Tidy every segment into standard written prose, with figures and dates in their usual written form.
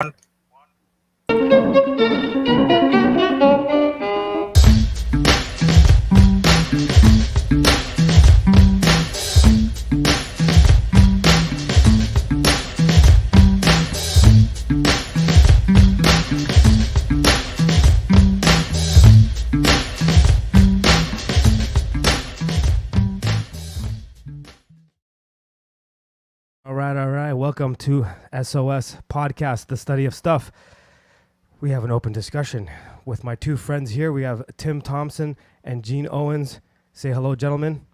All right. Welcome to SOS Podcast, the study of stuff. We have an open discussion with my two friends here. We have Tim Thompson and Gene Owens. Say hello, gentlemen.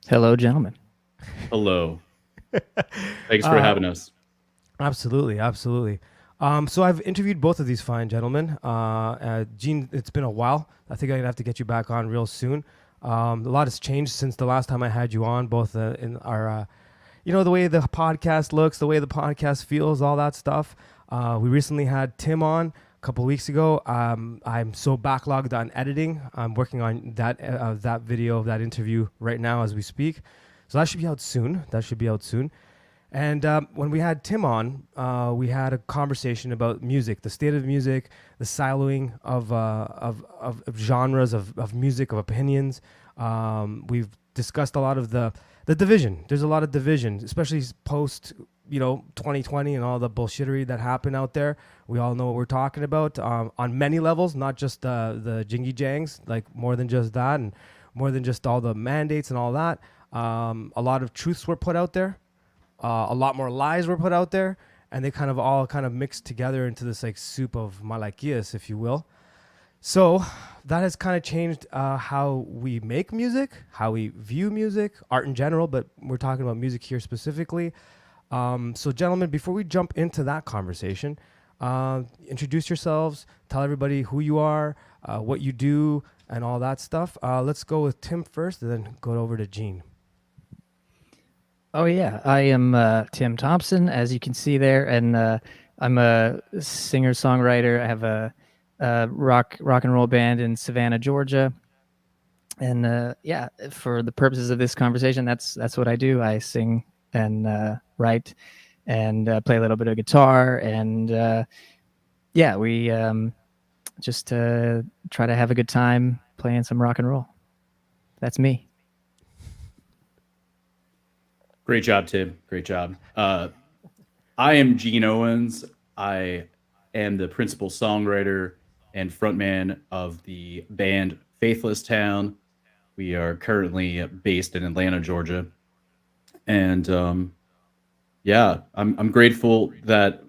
Hello, gentlemen. Hello. Thanks for having us. Absolutely. So I've interviewed both of these fine gentlemen. Gene, it's been a while. I think I'm gonna have to get you back on real soon. A lot has changed since the last time I had you on, both in our the way the podcast looks, the way the podcast feels, all that stuff. We recently had Tim on a couple of weeks ago. I'm so backlogged on editing. I'm working on that video, that interview right now as we speak. So that should be out soon. And when we had Tim on, we had a conversation about music, the state of music, the siloing of genres of music, of opinions. We've discussed a lot of the division. There's a lot of division, especially post 2020 and all the bullshittery that happened out there. We all know what we're talking about on many levels, not just the jingy jangs, like more than just that and more than just all the mandates and all that. A lot of truths were put out there. A lot more lies were put out there, and they all mixed together into this like soup of malaquias, if you will. So that has kind of changed how we make music, how we view music, art in general, but we're talking about music here specifically. So gentlemen, before we jump into that conversation, introduce yourselves, tell everybody who you are, what you do, and all that stuff. Let's go with Tim first, and then go over to Gene. Oh yeah, I am Tim Thompson, as you can see there, and I'm a singer-songwriter. I have a rock and roll band in Savannah, Georgia, and for the purposes of this conversation, that's what I do. I sing and write and play a little bit of guitar, and we just try to have a good time playing some rock and roll. That's me. Great job, Tim. Great job. I am Gene Owens. I am the principal songwriter and frontman of the band Faithlesstown. We are currently based in Atlanta, Georgia. And I'm grateful that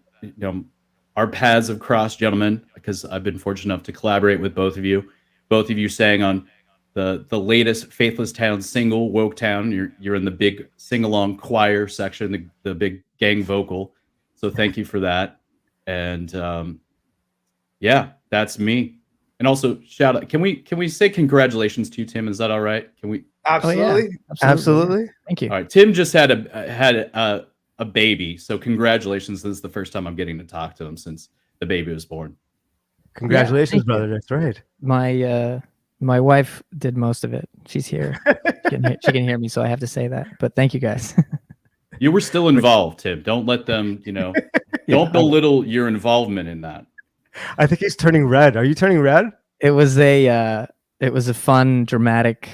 our paths have crossed, gentlemen, because I've been fortunate enough to collaborate with both of you. Both of you sang on the latest Faithlesstown single, Woke Town. You're in the big sing-along choir section, the big gang vocal. So thank you for that. And that's me. And also shout out. Can we say congratulations to you, Tim? Is that all right? Can we? Absolutely. Oh, yeah. Absolutely. Thank you. All right. Tim just had a baby. So congratulations. This is the first time I'm getting to talk to him since the baby was born. Congratulations, brother. That's right. My wife did most of it. She's here. She can hear me, so I have to say that. But thank you guys. You were still involved, Tim. Don't let them, don't belittle your involvement in that. I think he's turning red. Are you turning red? It was a fun, dramatic,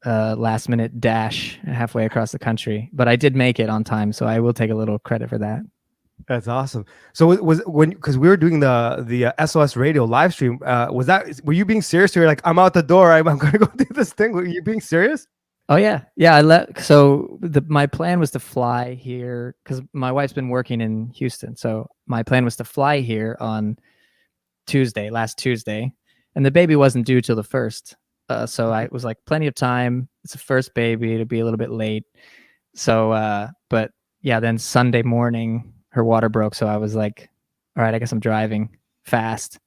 last minute dash halfway across the country, but I did make it on time, so I will take a little credit for that. That's awesome. So because we were doing the SOS radio live stream, were you being serious? You're like, I'm out the door. I'm going to go do this thing. Were you being serious? Oh yeah. I so my plan was to fly here because my wife's been working in Houston. So my plan was to fly here on last Tuesday, and the baby wasn't due till the 1st. So I was like, plenty of time. It's the first baby. It'll be a little bit late. So, but yeah, then Sunday morning, her water broke. So I was like, all right, I guess I'm driving fast.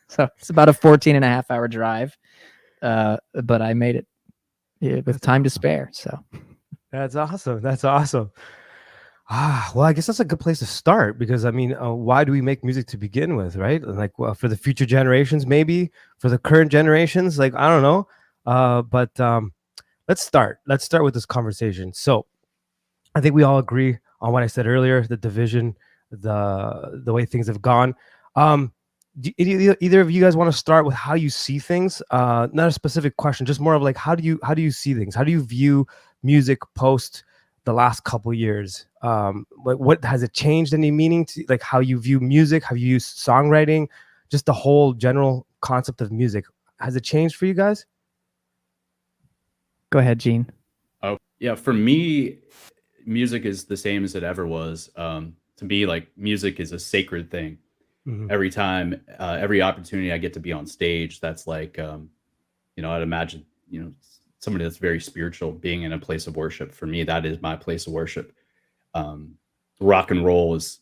So it's about a 14.5-hour drive. But I made it with time to spare. So that's awesome. Well, I guess that's a good place to start because why do we make music to begin with, right? Like, for the future generations, maybe for the current generations, like, I don't know. But let's start with this conversation. So I think we all agree on what I said earlier, the division the way things have gone. Either of you guys want to start with how you see things? Not a specific question, just more of like how do you see things? How do you view music post the last couple years? What has it changed any meaning to like how you view music? Have you used songwriting? Just the whole general concept of music. Has it changed for you guys? Go ahead, Gene. Oh, yeah. For me, music is the same as it ever was. To me, like music is a sacred thing. Mhm. Every time, every opportunity I get to be on stage, that's like, I'd imagine, somebody that's very spiritual being in a place of worship. For me, that is my place of worship. Um, Rock and roll is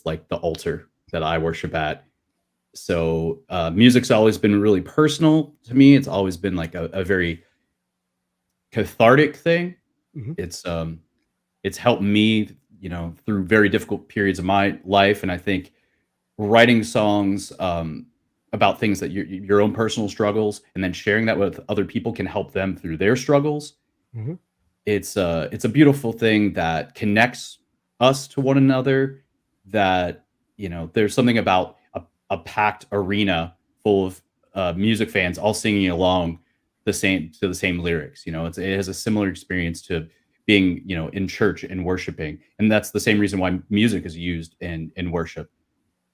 like the altar that I worship at. So music's always been really personal to me. It's always been like a very cathartic thing. Mhm. It's helped me, through very difficult periods of my life. And I think writing songs about things that your own personal struggles, and then sharing that with other people can help them through their struggles. Mhm. It's a beautiful thing that connects us to one another. That there's something about a packed arena full of music fans all singing along the same lyrics. It has a similar experience to being in church and worshiping, and that's the same reason why music is used in worship.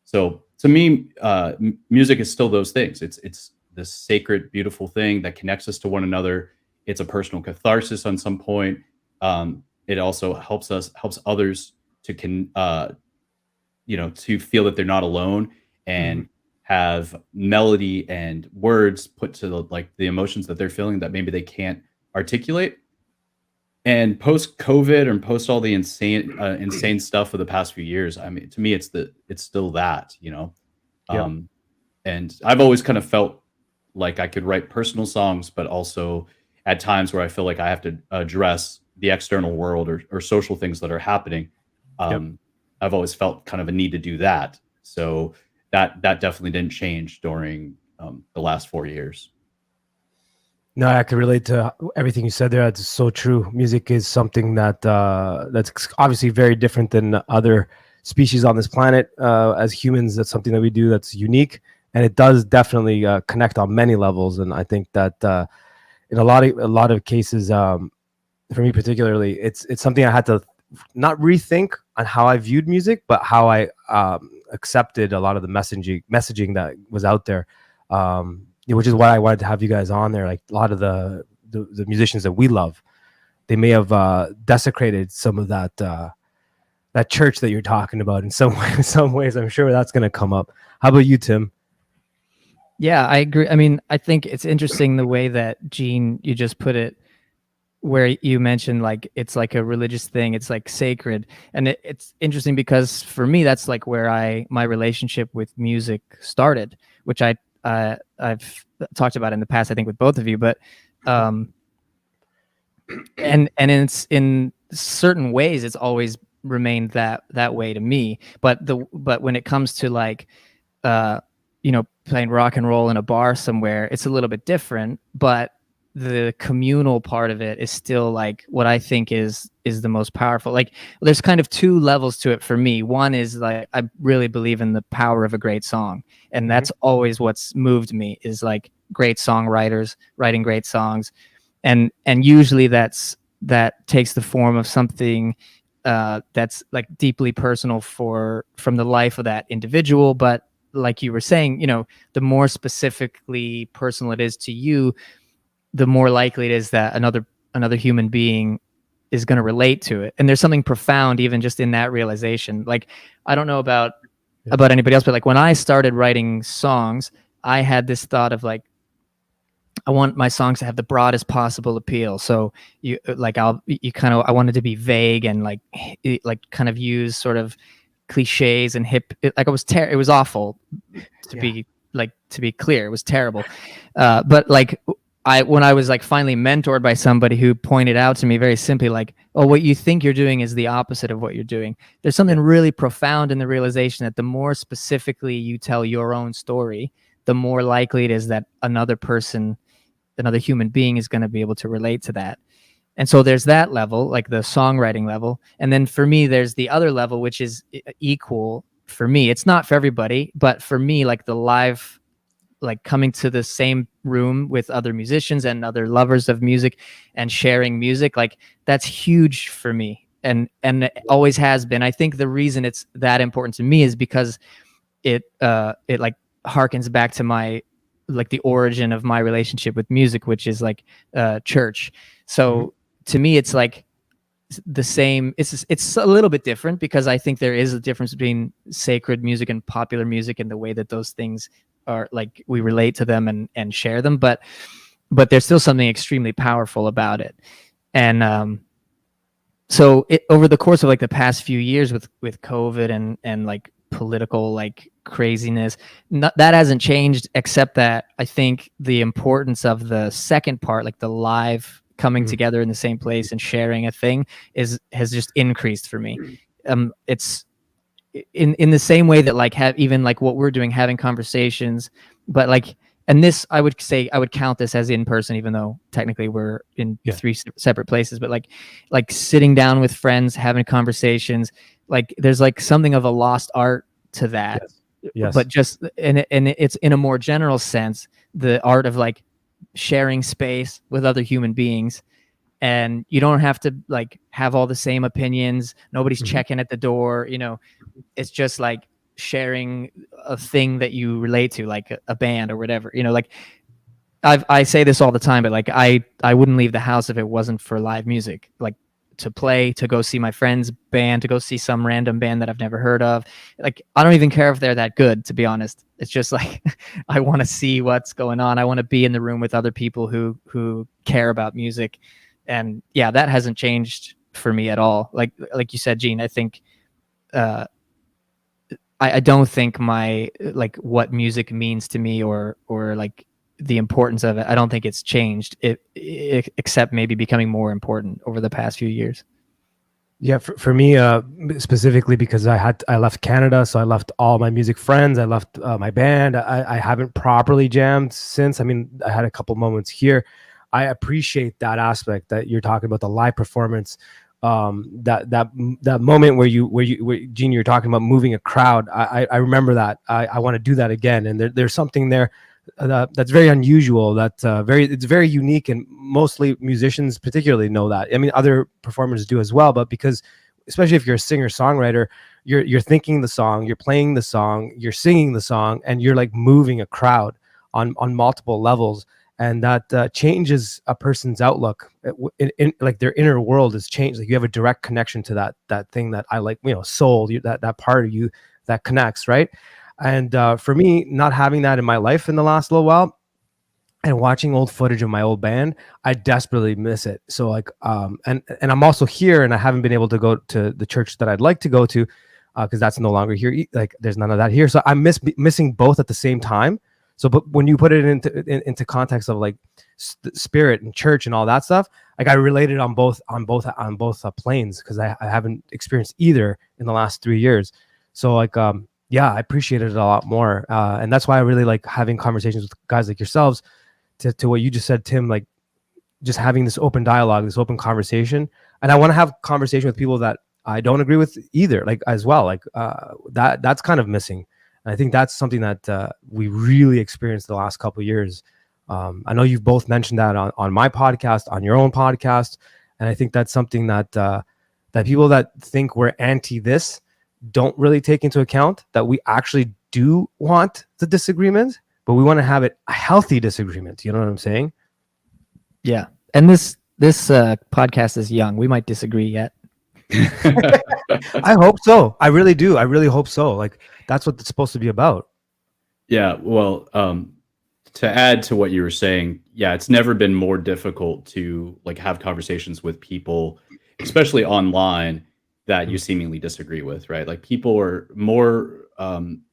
So to me, music is still those things. It's this sacred, beautiful thing that connects us to one another. It's a personal catharsis on some point. It also helps others to feel that they're not alone, Mhm. and have melody and words put to the emotions that they're feeling that maybe they can't articulate. And post COVID and post all the insane stuff for the past few years, I mean, to me, it's still that. Yep. Um, and I've always kind of felt like I could write personal songs, but also at times where I feel like I have to address the external world or social things that are happening. Yep. I've always felt kind of a need to do that. So that definitely didn't change during the last 4 years. No, I could relate to everything you said there. That's so true. Music is something that's obviously very different than other species on this planet. As humans, that's something that we do that's unique, and it does definitely connect on many levels. And I think that in a lot of cases, for me particularly, it's something I had to not rethink on how I viewed music, but how I accepted a lot of the messaging that was out there. Which is why I wanted to have you guys on there. Like a lot of the musicians that we love, they may have desecrated some of that church that you're talking about in some way, in some ways. I'm sure that's going to come up. How about you, Tim? Yeah, I agree. I mean, I think it's interesting the way that Gene, you just put it, where you mentioned like it's like a religious thing, it's like sacred. And it's interesting because for me, that's like where my relationship with music started, which I've talked about in the past, I think with both of you, but and in certain ways it's always remained that way to me. But when it comes to like playing rock and roll in a bar somewhere, it's a little bit different, but the communal part of it is still like what I think is the most powerful. Like there's kind of two levels to it for me. One is like I really believe in the power of a great song, and that's always what's moved me, is like great songwriters writing great songs, and usually that takes the form of something that's like deeply personal from the life of that individual. But like you were saying, the more specifically personal it is to you, the more likely it is that another human being is going to relate to it. And there's something profound even just in that realization. Like, I don't know about anybody else, but like when I started writing songs, I had this thought of like, I want my songs to have the broadest possible appeal. So I wanted to be vague and like kind of use sort of cliches and hip. It was awful to be clear. It was terrible. But like when I was like finally mentored by somebody who pointed out to me very simply, like, oh, what you think you're doing is the opposite of what you're doing. There's something really profound in the realization that the more specifically you tell your own story, the more likely it is that another human being is going to be able to relate to that. And so there's that level, like the songwriting level. And then for me, there's the other level, which is equal for me. It's not for everybody, but for me, like the live, like coming to the same room with other musicians and other lovers of music and sharing music, like that's huge for me. And it always has been. I think the reason it's that important to me is because it like harkens back to my, like the origin of my relationship with music, which is like church. So to me, it's like the same. It's a little bit different because I think there is a difference between sacred music and popular music and the way that those things are, like we relate to them and share them. But there's still something extremely powerful about it. And so over the course of like the past few years with COVID and like political like craziness, that hasn't changed, except that I think the importance of the second part, like the live coming together in the same place and sharing a thing, has just increased for me. It's in the same way that like even like what we're doing, having conversations, but like, and this I would say I would count this as in person, even though technically we're in three separate places, but like sitting down with friends, having conversations, like there's like something of a lost art to that. Yes. But just and it's in a more general sense, the art of like sharing space with other human beings. And you don't have to like have all the same opinions. Nobody's checking at the door, you know. It's just like sharing a thing that you relate to, like a band or whatever, you know. Like I say this all the time, but like I wouldn't leave the house if it wasn't for live music, like to play, to go see my friend's band, to go see some random band that I've never heard of. Like I don't even care if they're that good, to be honest. It's just like I want to see what's going on. I want to be in the room with other people who care about music. And yeah, that hasn't changed for me at all. Like you said, Gene, I think I don't think my like what music means to me or like the importance of it, I don't think it's changed, except maybe becoming more important over the past few years. Yeah, for me specifically, because I left Canada, so I left all my music friends, I left my band. I haven't properly jammed since. I mean, I had a couple moments here. I appreciate that aspect that you're talking about, the live performance. That moment where Gene, you're talking about moving a crowd. I remember that. I want to do that again. And there's something there that's very unusual. It's very unique, and mostly musicians particularly know that. I mean, other performers do as well, but because especially if you're a singer songwriter, you're thinking the song, you're playing the song, you're singing the song, and you're like moving a crowd on multiple levels. And that changes a person's outlook. In like their inner world is changed. Like you have a direct connection to that thing that I like, you know, soul, that part of you that connects, right? And for me, not having that in my life in the last little while, and watching old footage of my old band, I desperately miss it. So like, and I'm also here, and I haven't been able to go to the church that I'd like to go to, because that's no longer here. Like there's none of that here. So I'm missing both at the same time. So, but when you put it into context of like spirit and church and all that stuff, like I related on both planes, because I haven't experienced either in the last 3 years. So like, yeah, I appreciated it a lot more, and that's why I really like having conversations with guys like yourselves. To what you just said, Tim, like just having this open dialogue, this open conversation, and I want to have conversation with people that I don't agree with either, like as well, like that's kind of missing. And I think that's something that we really experienced the last couple of years. I know you've both mentioned that on my podcast, on your own podcast, and I think that's something that that people that think we're anti this don't really take into account, that we actually do want the disagreement, but we want to have it a healthy disagreement. You know what I'm saying? Yeah. And this podcast is young. We might disagree yet. I hope so. I really do. I really hope so. Like that's what it's supposed to be about. Yeah. Well, to add to what you were saying, yeah, it's never been more difficult to like have conversations with people, especially online, that you seemingly disagree with, right? Like people are more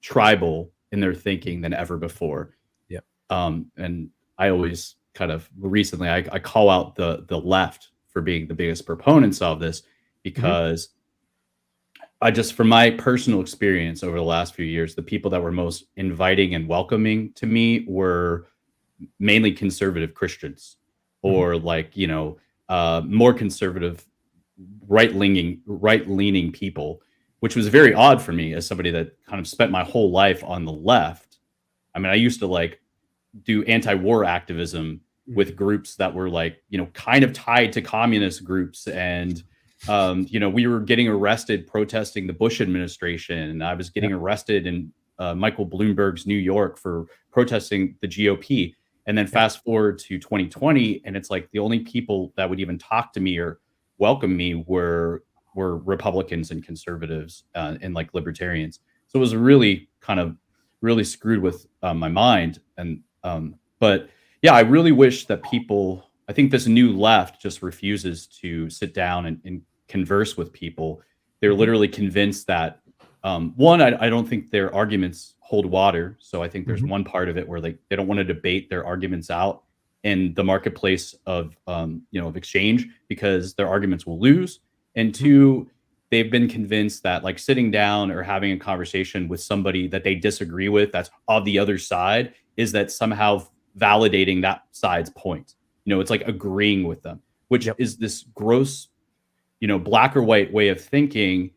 tribal in their thinking than ever before. Yeah. And I always kind of recently, I call out the left for being the biggest proponents of this, because I just, from my personal experience over the last few years, the people that were most inviting and welcoming to me were mainly conservative Christians, or like, you know, more conservative, right-leaning people, which was very odd for me as somebody that kind of spent my whole life on the left. I mean, I used to like do anti-war activism with groups that were like, kind of tied to communist groups. And, we were getting arrested protesting the Bush administration. And I was getting arrested in Michael Bloomberg's New York for protesting the GOP. And then fast forward to 2020, and it's like the only people that would even talk to me or welcome me were Republicans and conservatives and like libertarians. So it was really kind of really screwed with my mind. And but yeah, I really wish that people, I think this new left just refuses to sit down and converse with people. They're literally convinced that one, I don't think their arguments hold water. So I think there's one part of it where they don't want to debate their arguments out in the marketplace of of exchange, because their arguments will lose. And two, they've been convinced that like sitting down or having a conversation with somebody that they disagree with, that's on the other side, is that somehow validating that side's point. It's like agreeing with them, which is this gross, black or white way of thinking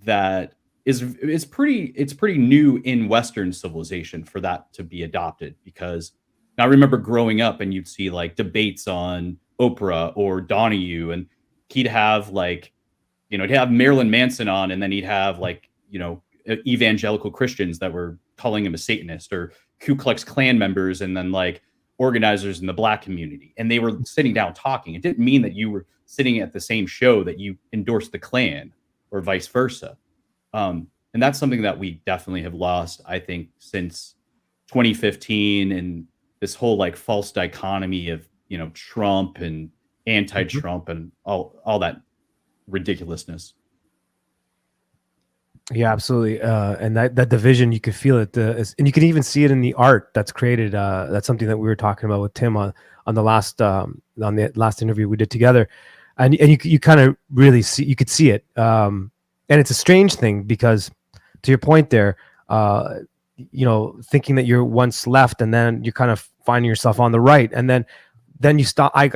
that it's pretty new in Western civilization for that to be adopted. Because I remember growing up and you'd see like debates on Oprah or Donahue, and he'd have like, he'd have Marilyn Manson on, and then he'd have like, evangelical Christians that were calling him a Satanist, or Ku Klux Klan members, and then like organizers in the Black community. And they were sitting down talking. It didn't mean that you were sitting at the same show that you endorsed the Klan, or vice versa. And that's something that we definitely have lost, I think, since 2015, and this whole like false dichotomy of, Trump and anti-Trump and all that ridiculousness. Yeah, absolutely. And that division, you could feel it, and you can even see it in the art that's created. That's something that we were talking about with Tim on the last interview we did together, and you kind of really could see it. And it's a strange thing because, to your point there, thinking that you're once left, and then you're kind of finding yourself on the right, and then you stop. I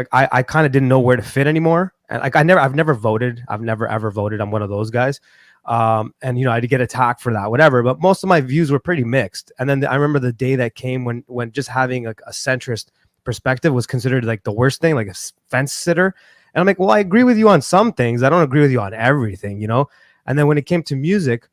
kind of didn't know where to fit anymore, and like I've never voted. I've never ever voted. I'm one of those guys. And I had to get attacked for that, whatever. But most of my views were pretty mixed. And then I remember the day that came when just having a centrist perspective was considered like the worst thing, like a fence sitter. And I'm like, well, I agree with you on some things. I don't agree with you on everything, And then when it came to music,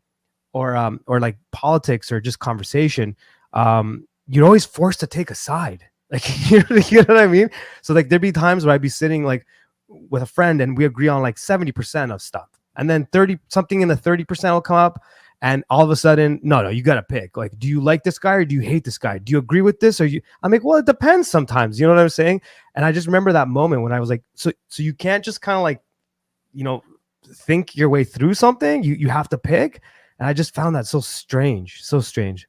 or like politics or just conversation, you're always forced to take a side. Like, you know what I mean? So like there'd be times where I'd be sitting like with a friend and we agree on like 70% of stuff. And then 30 in the 30% will come up, and all of a sudden, no, you got to pick. Like, do you like this guy or do you hate this guy? Do you agree with this? I'm like, well, it depends sometimes. You know what I'm saying? And I just remember that moment when I was like, so you can't just kind of like, think your way through something. You have to pick. And I just found that so strange.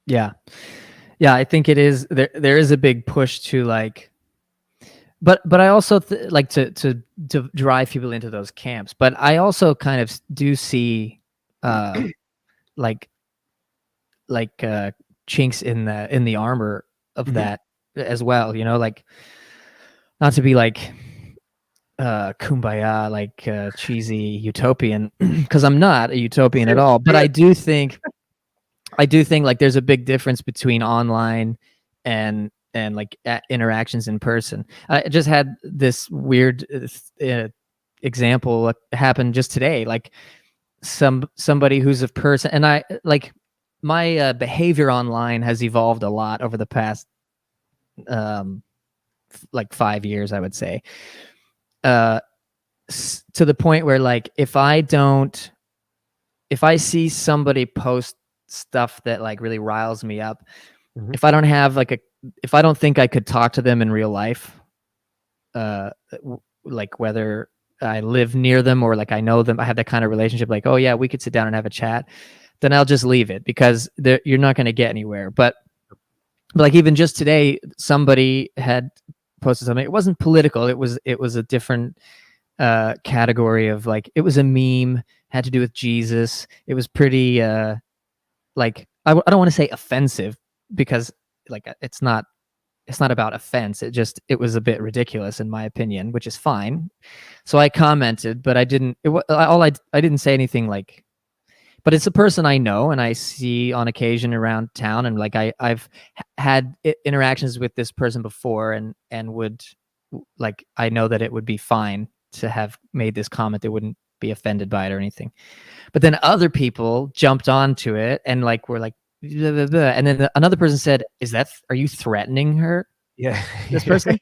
Yeah. I think it is. There is a big push to like, but I also like to drive people into those camps. But I also kind of do see like chinks in the armor of that as well. Like, not to be like kumbaya, like cheesy utopian, because I'm not a utopian at all. But I do think like there's a big difference between online and like interactions in person. I just had this weird example happen just today. Like somebody who's a person, and I like my behavior online has evolved a lot over the past like 5 years, I would say. To the point where like if I see somebody post stuff that like really riles me up, if I don't have if I don't think I could talk to them in real life, like whether I live near them or like I know them, I have that kind of relationship, like, oh yeah, we could sit down and have a chat, then I'll just leave it, because you're not going to get anywhere. But like even just today, somebody had posted something. It wasn't political. It was a different category of like, it was a meme, had to do with Jesus. It was pretty like I don't want to say offensive, because like it's not it's not about offense. It was a bit ridiculous in my opinion, which is fine. So I commented, but I didn't. I didn't say anything like. But it's a person I know and I see on occasion around town, and like I've had interactions with this person before, and would like I know that it would be fine to have made this comment. They wouldn't be offended by it or anything. But then other people jumped onto it and like were like, blah, blah, blah. And then another person said, are you threatening her? Yeah. This person?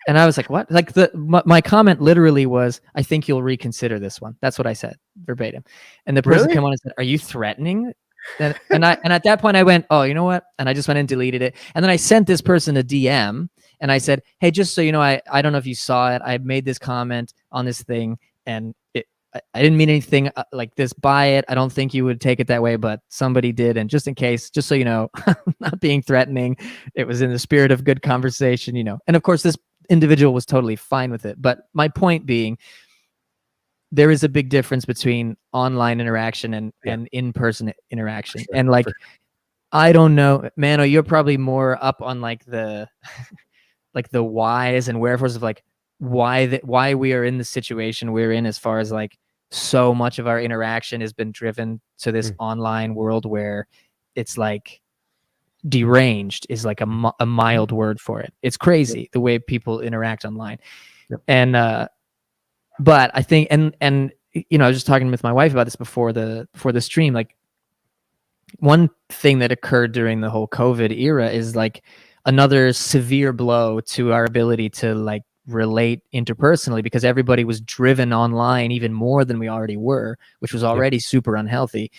And I was like, what? Like my comment literally was, I think you'll reconsider this one. That's what I said verbatim. And the person came on and said, are you threatening? And at that point I went, oh, you know what? And I just went and deleted it. And then I sent this person a DM and I said, hey, just so you know, I don't know if you saw it. I made this comment on this thing and I didn't mean anything like this by it. I don't think you would take it that way, but somebody did. And just in case, just so you know, not being threatening, it was in the spirit of good conversation, you know. And of course, this individual was totally fine with it. But my point being, there is a big difference between online interaction and in-person interaction. Sure, and like, I don't know, Mano, you're probably more up on like the like the whys and wherefores of like why we are in the situation we're in, as far as like so much of our interaction has been driven to this online world where it's like deranged is like a mild word for it. It's crazy the way people interact online. And but I think and you know, I was just talking with my wife about this before the stream. Like, one thing that occurred during the whole COVID era is like another severe blow to our ability to like relate interpersonally, because everybody was driven online even more than we already were, which was already super unhealthy.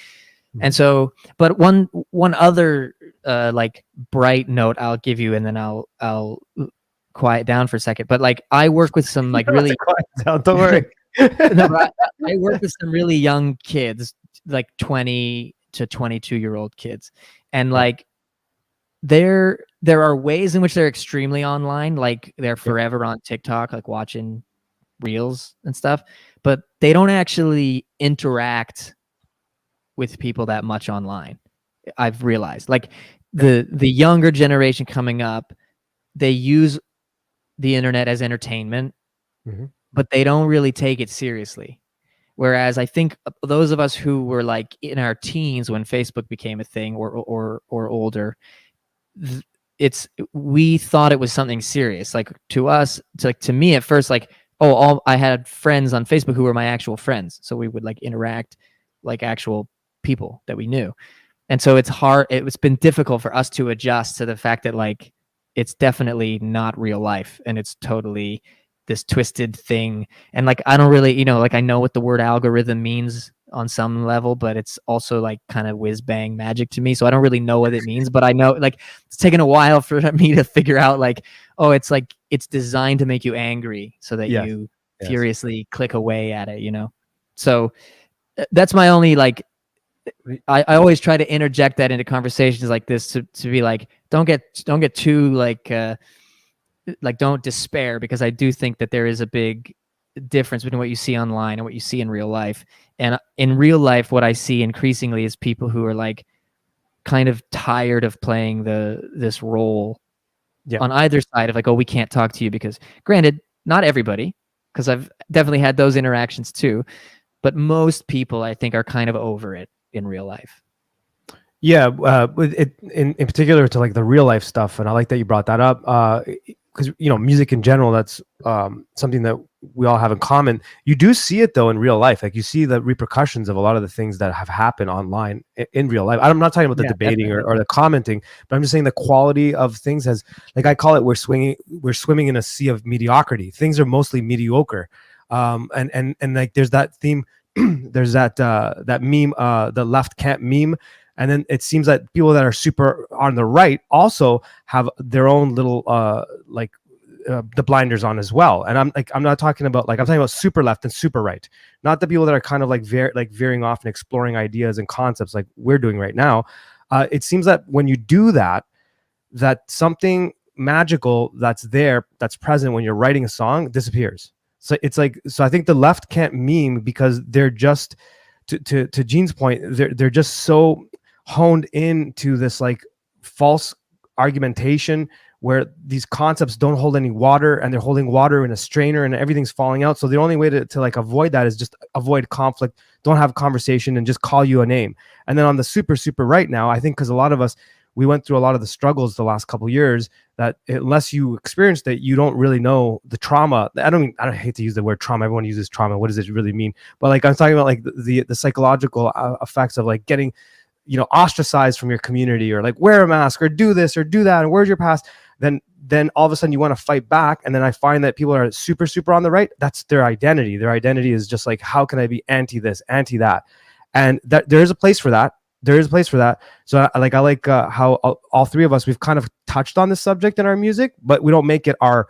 And so, but one other like bright note I'll give you, and then I'll quiet down for a second. But like, I work with some like really quiet down, don't worry. No, I work with some really young kids, like 20 to 22-year-old kids, and like there are ways in which they're extremely online, like they're forever on TikTok, like watching reels and stuff, but they don't actually interact with people that much online. I've realized, like the younger generation coming up, they use the internet as entertainment, but they don't really take it seriously. Whereas I think those of us who were like in our teens when Facebook became a thing, or older, we thought it was something serious. Like to us, to me at first, like, I had friends on Facebook who were my actual friends, so we would like interact like actual people that we knew. And so it's been difficult for us to adjust to the fact that like it's definitely not real life, and it's totally this twisted thing. And like, I don't really, you know, like I know what the word algorithm means on some level, but it's also like kind of whiz bang magic to me. So I don't really know what it means, but I know like it's taken a while for me to figure out like, oh, it's like, it's designed to make you angry so that you furiously click away at it, you know? So that's my only, like, I always try to interject that into conversations like this to be like, don't get too like don't despair, because I do think that there is a big difference between what you see online and what you see in real life. And in real life, what I see increasingly is people who are like kind of tired of playing this role on either side of like, oh, we can't talk to you, because granted, not everybody, because I've definitely had those interactions too, but most people I think are kind of over it in real life. Yeah, in particular to like the real life stuff, and I like that you brought that up, because you know, music in general, that's something that we all have in common. You do see it though in real life, like you see the repercussions of a lot of the things that have happened online in real life. I'm not talking about the debating or the commenting, but I'm just saying the quality of things has, like I call it, we're swimming in a sea of mediocrity. Things are mostly mediocre, and like there's that theme, there's that meme, the left can't meme. And then it seems that people that are super on the right also have their own little the blinders on as well. And I'm not talking about, like, I'm talking about super left and super right, not the people that are kind of like veering off and exploring ideas and concepts like we're doing right now. It seems that when you do that something magical that's present when you're writing a song disappears. So it's like, so I think the left can't meme because they're just, to Gene's point, they're just so honed into this like false argumentation where these concepts don't hold any water, and they're holding water in a strainer and everything's falling out. So the only way to like avoid that is just avoid conflict, don't have conversation, and just call you a name. And then on the super right now, I think because a lot of us, we went through a lot of the struggles the last couple of years, that unless you experienced it, you don't really know the trauma. I don't hate to use the word trauma. Everyone uses trauma. What does it really mean? But like I'm talking about like the psychological effects of like getting, you know, ostracized from your community, or like wear a mask or do this or do that. And where's your past? Then all of a sudden you want to fight back. And then I find that people are super on the right. That's their identity. Their identity is just like, how can I be anti this, anti that? And that there is a place for that. There is a place for that. So I like how all three of us, we've kind of touched on this subject in our music, but we don't make it our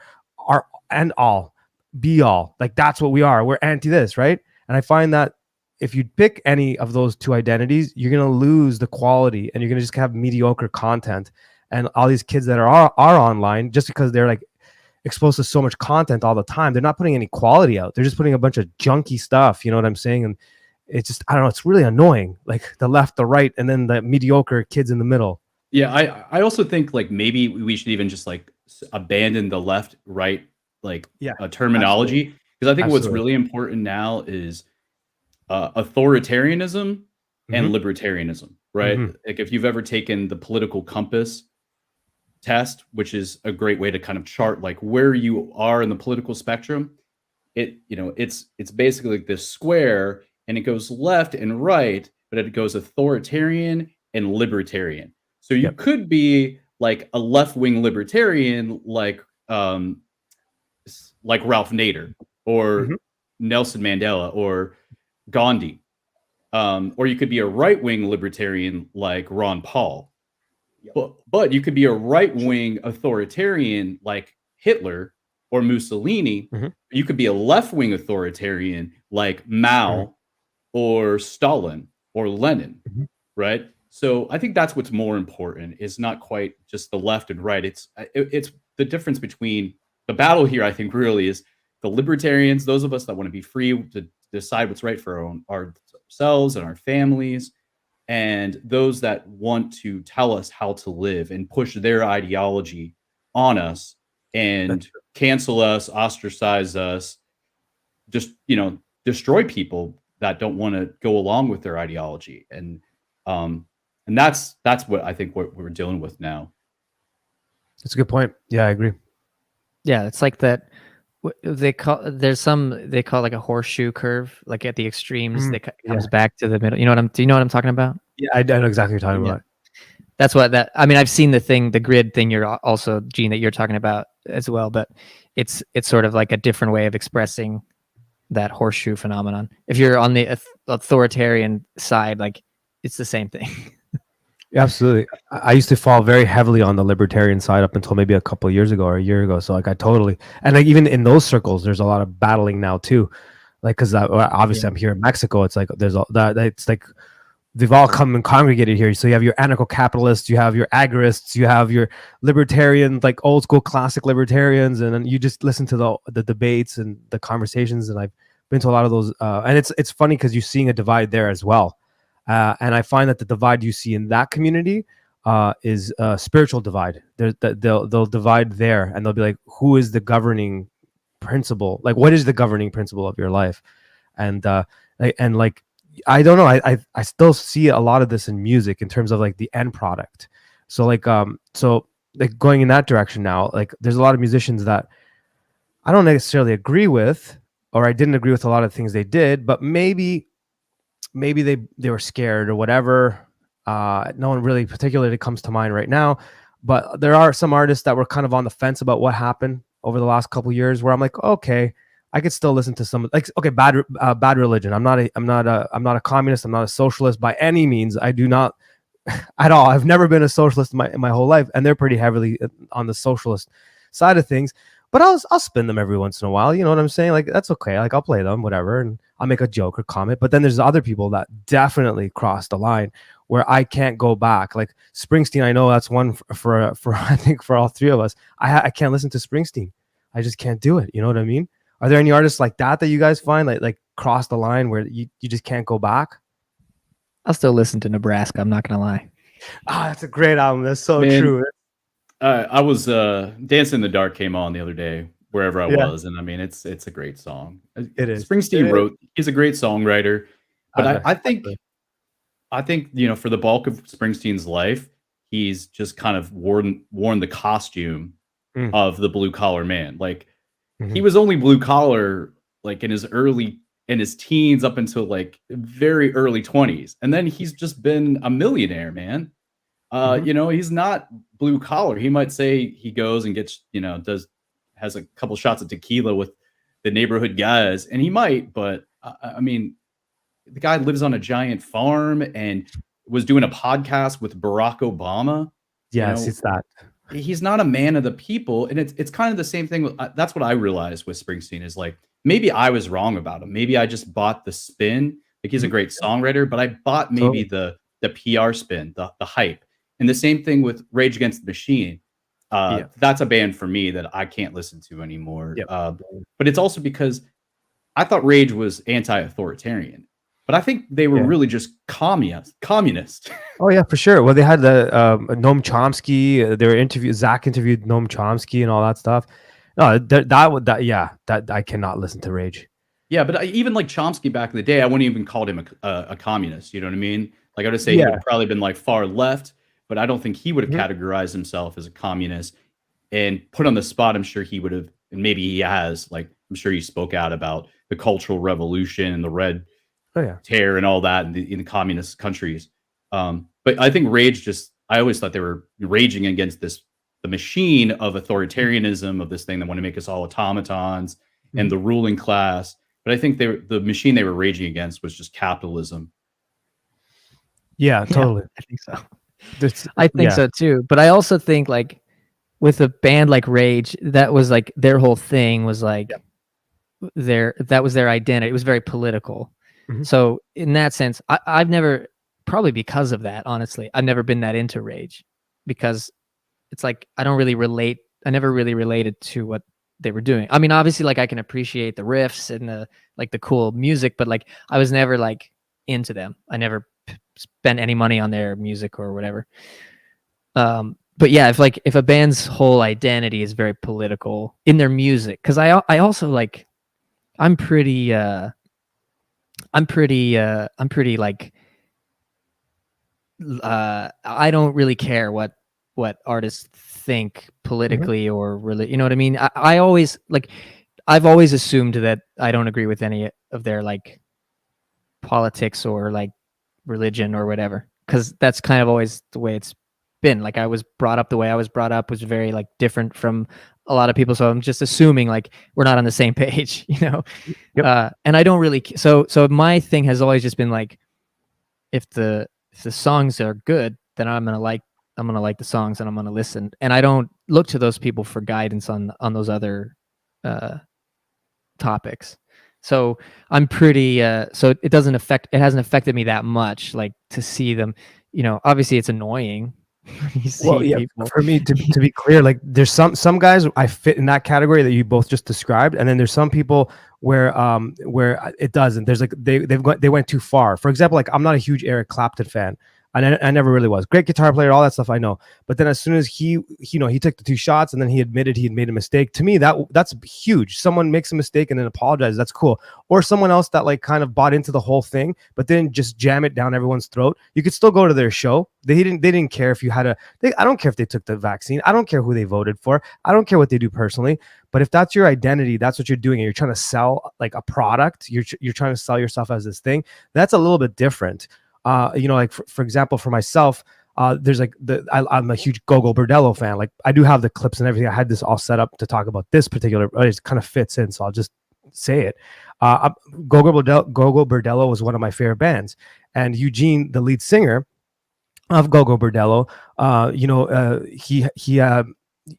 end all be all. Like that's what we are. We're anti this, right? And I find that if you pick any of those two identities, you're going to lose the quality, and you're going to just have mediocre content. And all these kids that are online, just because they're like exposed to so much content all the time, they're not putting any quality out. They're just putting a bunch of junky stuff. You know what I'm saying? And it's just, I don't know, it's really annoying. Like the left, the right, and then the mediocre kids in the middle. Yeah, I also think like maybe we should even just like abandon the left right like terminology, because I think what's really important now is authoritarianism and libertarianism, right? Like if you've ever taken the political compass test, which is a great way to kind of chart like where you are in the political spectrum, it's basically like this square, and it goes left and right, but it goes authoritarian and libertarian. So you could be like a left-wing libertarian, like Ralph Nader or Nelson Mandela or Gandhi, or you could be a right-wing libertarian like Ron Paul. But you could be a right-wing authoritarian like Hitler or Mussolini. You could be a left-wing authoritarian like Mao or Stalin or Lenin, right? So I think that's what's more important, is not quite just the left and right. It's the difference between the battle here, I think, really is the libertarians, those of us that want to be free to decide what's right for ourselves and our families, and those that want to tell us how to live and push their ideology on us and cancel us, ostracize us, just, destroy people that don't want to go along with their ideology. And that's what I think what we're dealing with now. That's a good point. Yeah, I agree. Yeah, it's like that. They call it like a horseshoe curve. Like at the extremes, it comes back to the middle. Do you know what I'm talking about? Yeah, I know exactly what you're talking about. That's what I've seen the grid thing. You're also, Gene, that you're talking about as well. But it's sort of like a different way of expressing that horseshoe phenomenon. If you're on the authoritarian side, like it's the same thing. Yeah, absolutely. I used to fall very heavily on the libertarian side up until maybe a couple of years ago or a year ago. So like I totally, and like even in those circles, there's a lot of battling now too. Like, cause obviously I'm here in Mexico. It's like, there's all that. It's like, they've all come and congregated here. So you have your anarcho-capitalists, you have your agorists, you have your libertarians, like old school classic libertarians. And then you just listen to the debates and the conversations. And I've been to a lot of those. And it's funny because you're seeing a divide there as well. And I find that the divide you see in that community is a spiritual divide. They'll divide there, and they'll be like, who is the governing principle? Like, what is the governing principle of your life? And like, I don't know. I still see a lot of this in music in terms of like the end product. So like going in that direction now, like there's a lot of musicians that I don't necessarily agree with, or I didn't agree with a lot of things they did, but maybe they were scared or whatever. No one really particularly comes to mind right now, but there are some artists that were kind of on the fence about what happened over the last couple of years, where I'm like, okay, I could still listen to some, like, okay, Bad Religion. I'm not a communist. I'm not a socialist by any means. I do not at all. I've never been a socialist in my whole life, and they're pretty heavily on the socialist side of things. But I'll spin them every once in a while. You know what I'm saying? Like, that's okay. Like, I'll play them, whatever, and I'll make a joke or comment. But then there's other people that definitely cross the line where I can't go back. Like Springsteen, I know that's one for I think for all three of us. I can't listen to Springsteen. I just can't do it. You know what I mean? Are there any artists like that you guys find like cross the line where you just can't go back? I'll still listen to Nebraska. I'm not gonna lie. Oh, that's a great album. That's so Man, true. I was Dancing in the Dark came on the other day wherever I Yeah, was, and I mean it's a great song. it is. Springsteen wrote. He's a great songwriter, but I think Absolutely. I think for the bulk of Springsteen's life, he's just kind of worn the costume Mm, of the blue collar man. Like he mhm, was only blue collar like in his teens up until like very early 20s, and then he's just been a millionaire, man. mhm. He's not blue collar. He might say he goes and gets, has a couple shots of tequila with the neighborhood guys, and he might, but I mean, the guy lives on a giant farm and was doing a podcast with Barack Obama. You Yes, know, it's that. he's not a man of the people, and it's kind of the same thing with, that's what I realized with Springsteen is like maybe I was wrong about him. Maybe I just bought the spin. Like he's a Mhm. great songwriter, but I bought maybe Totally. the PR spin, the hype. And the same thing with Rage Against the Machine. Yeah. That's a band for me that I can't listen to anymore. Yep. But it's also because I thought Rage was anti-authoritarian, but I think they were Yeah. really just communist. Oh yeah, for sure. Well, they had the Noam Chomsky. They were interviewed. Zach interviewed Noam Chomsky and all that stuff. No, that I cannot listen to Rage. Yeah, but even like Chomsky back in the day, I wouldn't even called him a communist. You know what I mean? Like I would say he would Yeah. have probably been like far left, but I don't think he would have Mhm. categorized himself as a communist. And put on the spot, I'm sure he would have, and maybe he has. Like I'm sure he spoke out about the Cultural Revolution and the Red Oh yeah. Terror and all that in the communist countries. But I think Rage just, I always thought they were raging against the machine of authoritarianism of this thing that want to make us all automatons and Mhm. the ruling class. But I think the machine they were raging against was just capitalism. Yeah, Yeah, totally. I think so. I think Yeah. so too. But I also think like with a band like Rage, that was like their whole thing was like Yep. that was their identity. It was very political. Mhm. So in that sense, I've never, probably because of that, honestly, I've never been that into Rage because it's like I don't really relate. I never really related to what they were doing. I mean, obviously, like I can appreciate the riffs and the cool music, but like I was never like into them. I never spent any money on their music or whatever. But yeah, if a band's whole identity is very political in their music, because I also like I'm pretty like I don't really care what artists think Mhm. politically or really, you know what I mean? I always like I've always assumed that I don't agree with any of their like politics or like religion or whatever, because that's kind of always the way it's been. Like I was brought up, the way I was brought up was very like different from a lot of people, so I'm just assuming like we're not on the same page, you know. Yep. And I don't really so my thing has always just been like if the songs are good, then I'm gonna like the songs and I'm gonna listen, and I don't look to those people for guidance on those other uh topics. So I'm pretty so it hasn't affected me that much, like to see them, you know, obviously it's annoying when you Well, see yeah, people. for me to be clear, like there's some guys I fit in that category that you both just described, and then there's some people where it doesn't. There's like they went too far. For example, like I'm not a huge Eric Clapton fan. I never really was. Great guitar player, all that stuff I know. But then as soon as he took the two shots and then he admitted he had made a mistake. To me, that's huge. Someone makes a mistake and then apologizes. That's cool. Or someone else that like kind of bought into the whole thing, but then just jam it down everyone's throat. You could still go to their show. They didn't care if you had I don't care if they took the vaccine. I don't care who they voted for. I don't care what they do personally. But if that's your identity, that's what you're doing, and you're trying to sell like a product, you're trying to sell yourself as this thing. That's a little bit different. Like for example, for myself, there's like I'm a huge Gogo Bordello fan. Like I do have the clips and everything. I had this all set up to talk about this particular. It kind of fits in, so I'll just say it. Gogo Bordello was one of my favorite bands, and Eugene, the lead singer of Gogo Bordello, he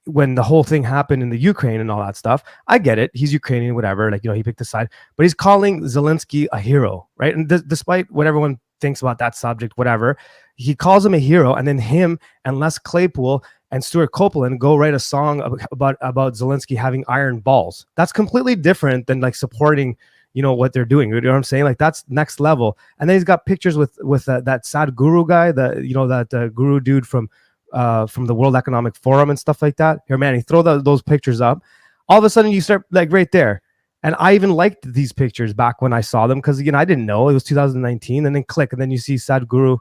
when the whole thing happened in the Ukraine and all that stuff, I get it. He's Ukrainian, whatever. Like, he picked a side, but he's calling Zelensky a hero, right? And despite what everyone thinks about that subject, whatever, he calls him a hero. And then him and Les Claypool and Stuart Copeland go write a song about Zelensky having iron balls. That's completely different than like supporting, what they're doing. You know what I'm saying? Like that's next level. And then he's got pictures with that Sadhguru guy, that guru dude from from the World Economic Forum and stuff like that. Here, Manny, throw those pictures up. All of a sudden, you start like right there. And I even liked these pictures back when I saw them because, I didn't know it was 2019. And then click, and then you see Sadhguru.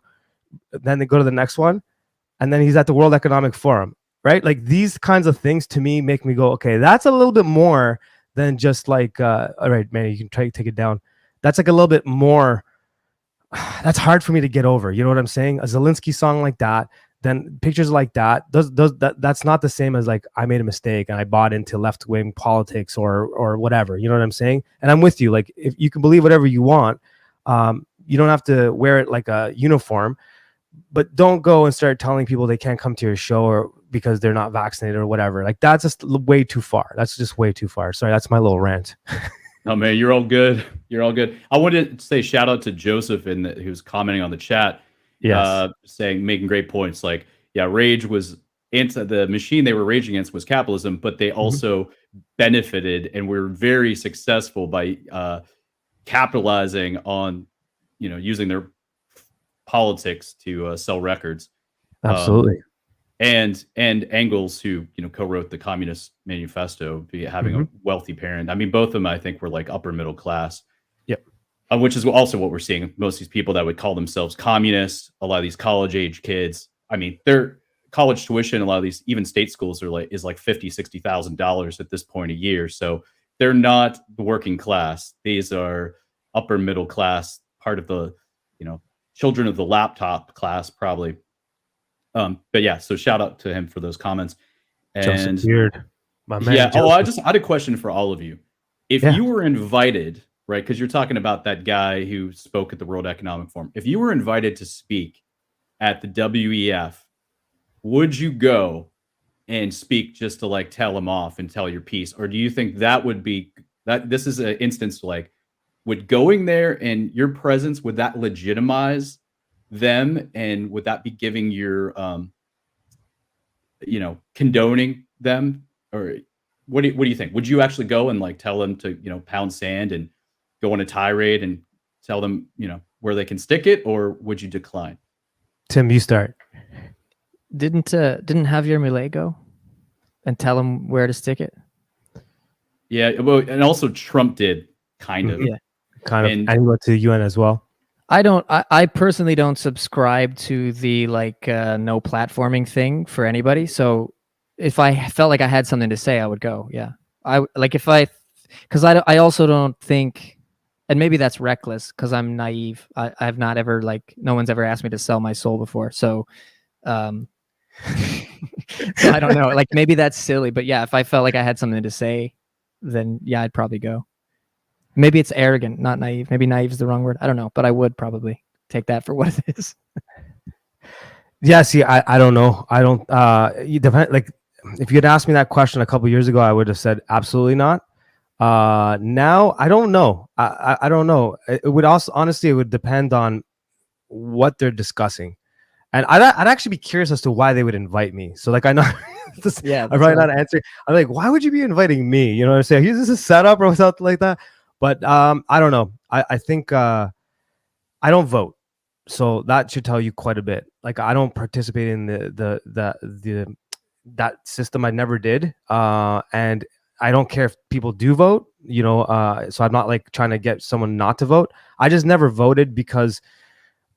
Then they go to the next one, and then he's at the World Economic Forum, right? Like these kinds of things to me make me go, okay, that's a little bit more than just like, all right, man, you can try to take it down. That's like a little bit more. That's hard for me to get over. You know what I'm saying? A Zelensky song like that, then pictures like that, that's not the same as like I made a mistake and I bought into left wing politics or whatever. You know what I'm saying? And I'm with you. Like if you can believe whatever you want, you don't have to wear it like a uniform. But don't go and start telling people they can't come to your show or because they're not vaccinated or whatever. Like that's just way too far. That's just way too far. Sorry, that's my little rant. No, man, you're all good. You're all good. I wanted to say shout out to Joseph who was commenting on the chat. Yes. Saying, making great points. Like, yeah, rage was the machine they were raging against was capitalism, but they also benefited and were very successful by capitalizing on, using their politics to sell records. Absolutely. And Engels, who co-wrote the Communist Manifesto, having a wealthy parent. I mean, both of them, I think, were like upper middle class. Yep. Which is also what we're seeing. Most of these people that would call themselves communists, a lot of these college age kids. I mean, their college tuition, a lot of these even state schools is like $50,000-$60,000 at this point a year. So they're not the working class. These are upper middle class, part of the children of the laptop class, probably. But yeah, so shout out to him for those comments. And Weird, my man. Yeah. Oh, I had a question for all of you. If you were invited, right? Because you're talking about that guy who spoke at the World Economic Forum. If you were invited to speak at the WEF, would you go and speak just to like tell him off and tell your piece? Or do you think that would be that this is an instance like would going there and your presence, would that legitimize them? And would that be giving your, condoning them? Or what do you think? Would you actually go and like tell them to, pound sand and go on a tirade and tell them, where they can stick it? Or would you decline? Tim, you start. Didn't Javier Milei go and tell him where to stick it? Yeah. Well, and also Trump did kind of. Yeah. And he went to the UN as well. I personally don't subscribe to the like no platforming thing for anybody. So if I felt like I had something to say, I would go. Yeah. Because I also don't think, and maybe that's reckless because I'm naive. I've not ever no one's ever asked me to sell my soul before. So, so I don't know. Like maybe that's silly, but yeah, if I felt like I had something to say, then yeah, I'd probably go. Maybe it's arrogant, not naive. Maybe naive is the wrong word. I don't know, but I would probably take that for what it is. Yeah, see, I don't know. I don't. You depend. Like, if you had asked me that question a couple years ago, I would have said absolutely not. Now I don't know. I don't know. It would also honestly, it would depend on what they're discussing, and I'd actually be curious as to why they would invite me. So like I know, I'm probably not answering. I'm like, why would you be inviting me? You know what I'm saying? Is this a setup or something like that? But I don't know. I think I don't vote, so that should tell you quite a bit. Like I don't participate in that system. I never did, and I don't care if people do vote. So I'm not like trying to get someone not to vote. I just never voted because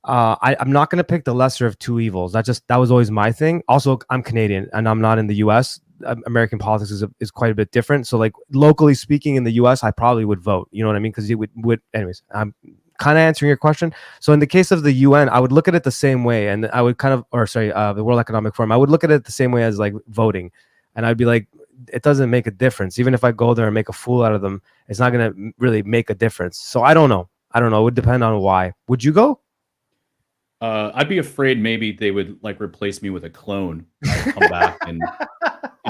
I'm not going to pick the lesser of two evils. That was always my thing. Also, I'm Canadian and I'm not in the U.S. American politics is quite a bit different. So like locally speaking in the US, I probably would vote, you know what I mean? Because it would anyways, I'm kind of answering your question. So in the case of the UN, I would look at it the same way. And I would the World Economic Forum, I would look at it the same way as like voting. And I'd be like, it doesn't make a difference. Even if I go there and make a fool out of them, it's not going to really make a difference. So I don't know. It would depend on why. Would you go? I'd be afraid maybe they would like replace me with a clone. I'd come back and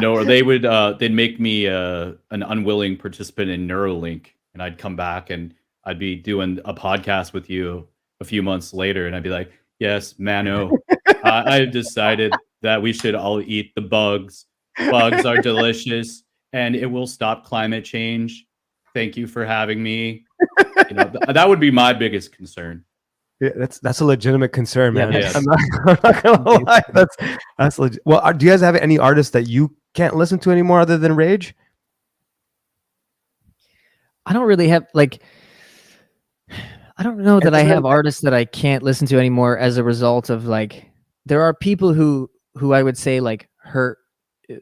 or they would they'd make me an unwilling participant in Neuralink, and I'd come back and I'd be doing a podcast with you a few months later, and I'd be like, "Yes, Mano, I've decided that we should all eat the bugs. Bugs are delicious, and it will stop climate change. Thank you for having me." That would be my biggest concern. Yeah, that's a legitimate concern, Yeah, man. Yeah. I'm not gonna lie. That's legit. Well, do you guys have any artists that you can't listen to anymore other than Rage? I don't really have like. I don't know that I Is there- have artists that I can't listen to anymore as a result of like. There are people who I would say like hurt,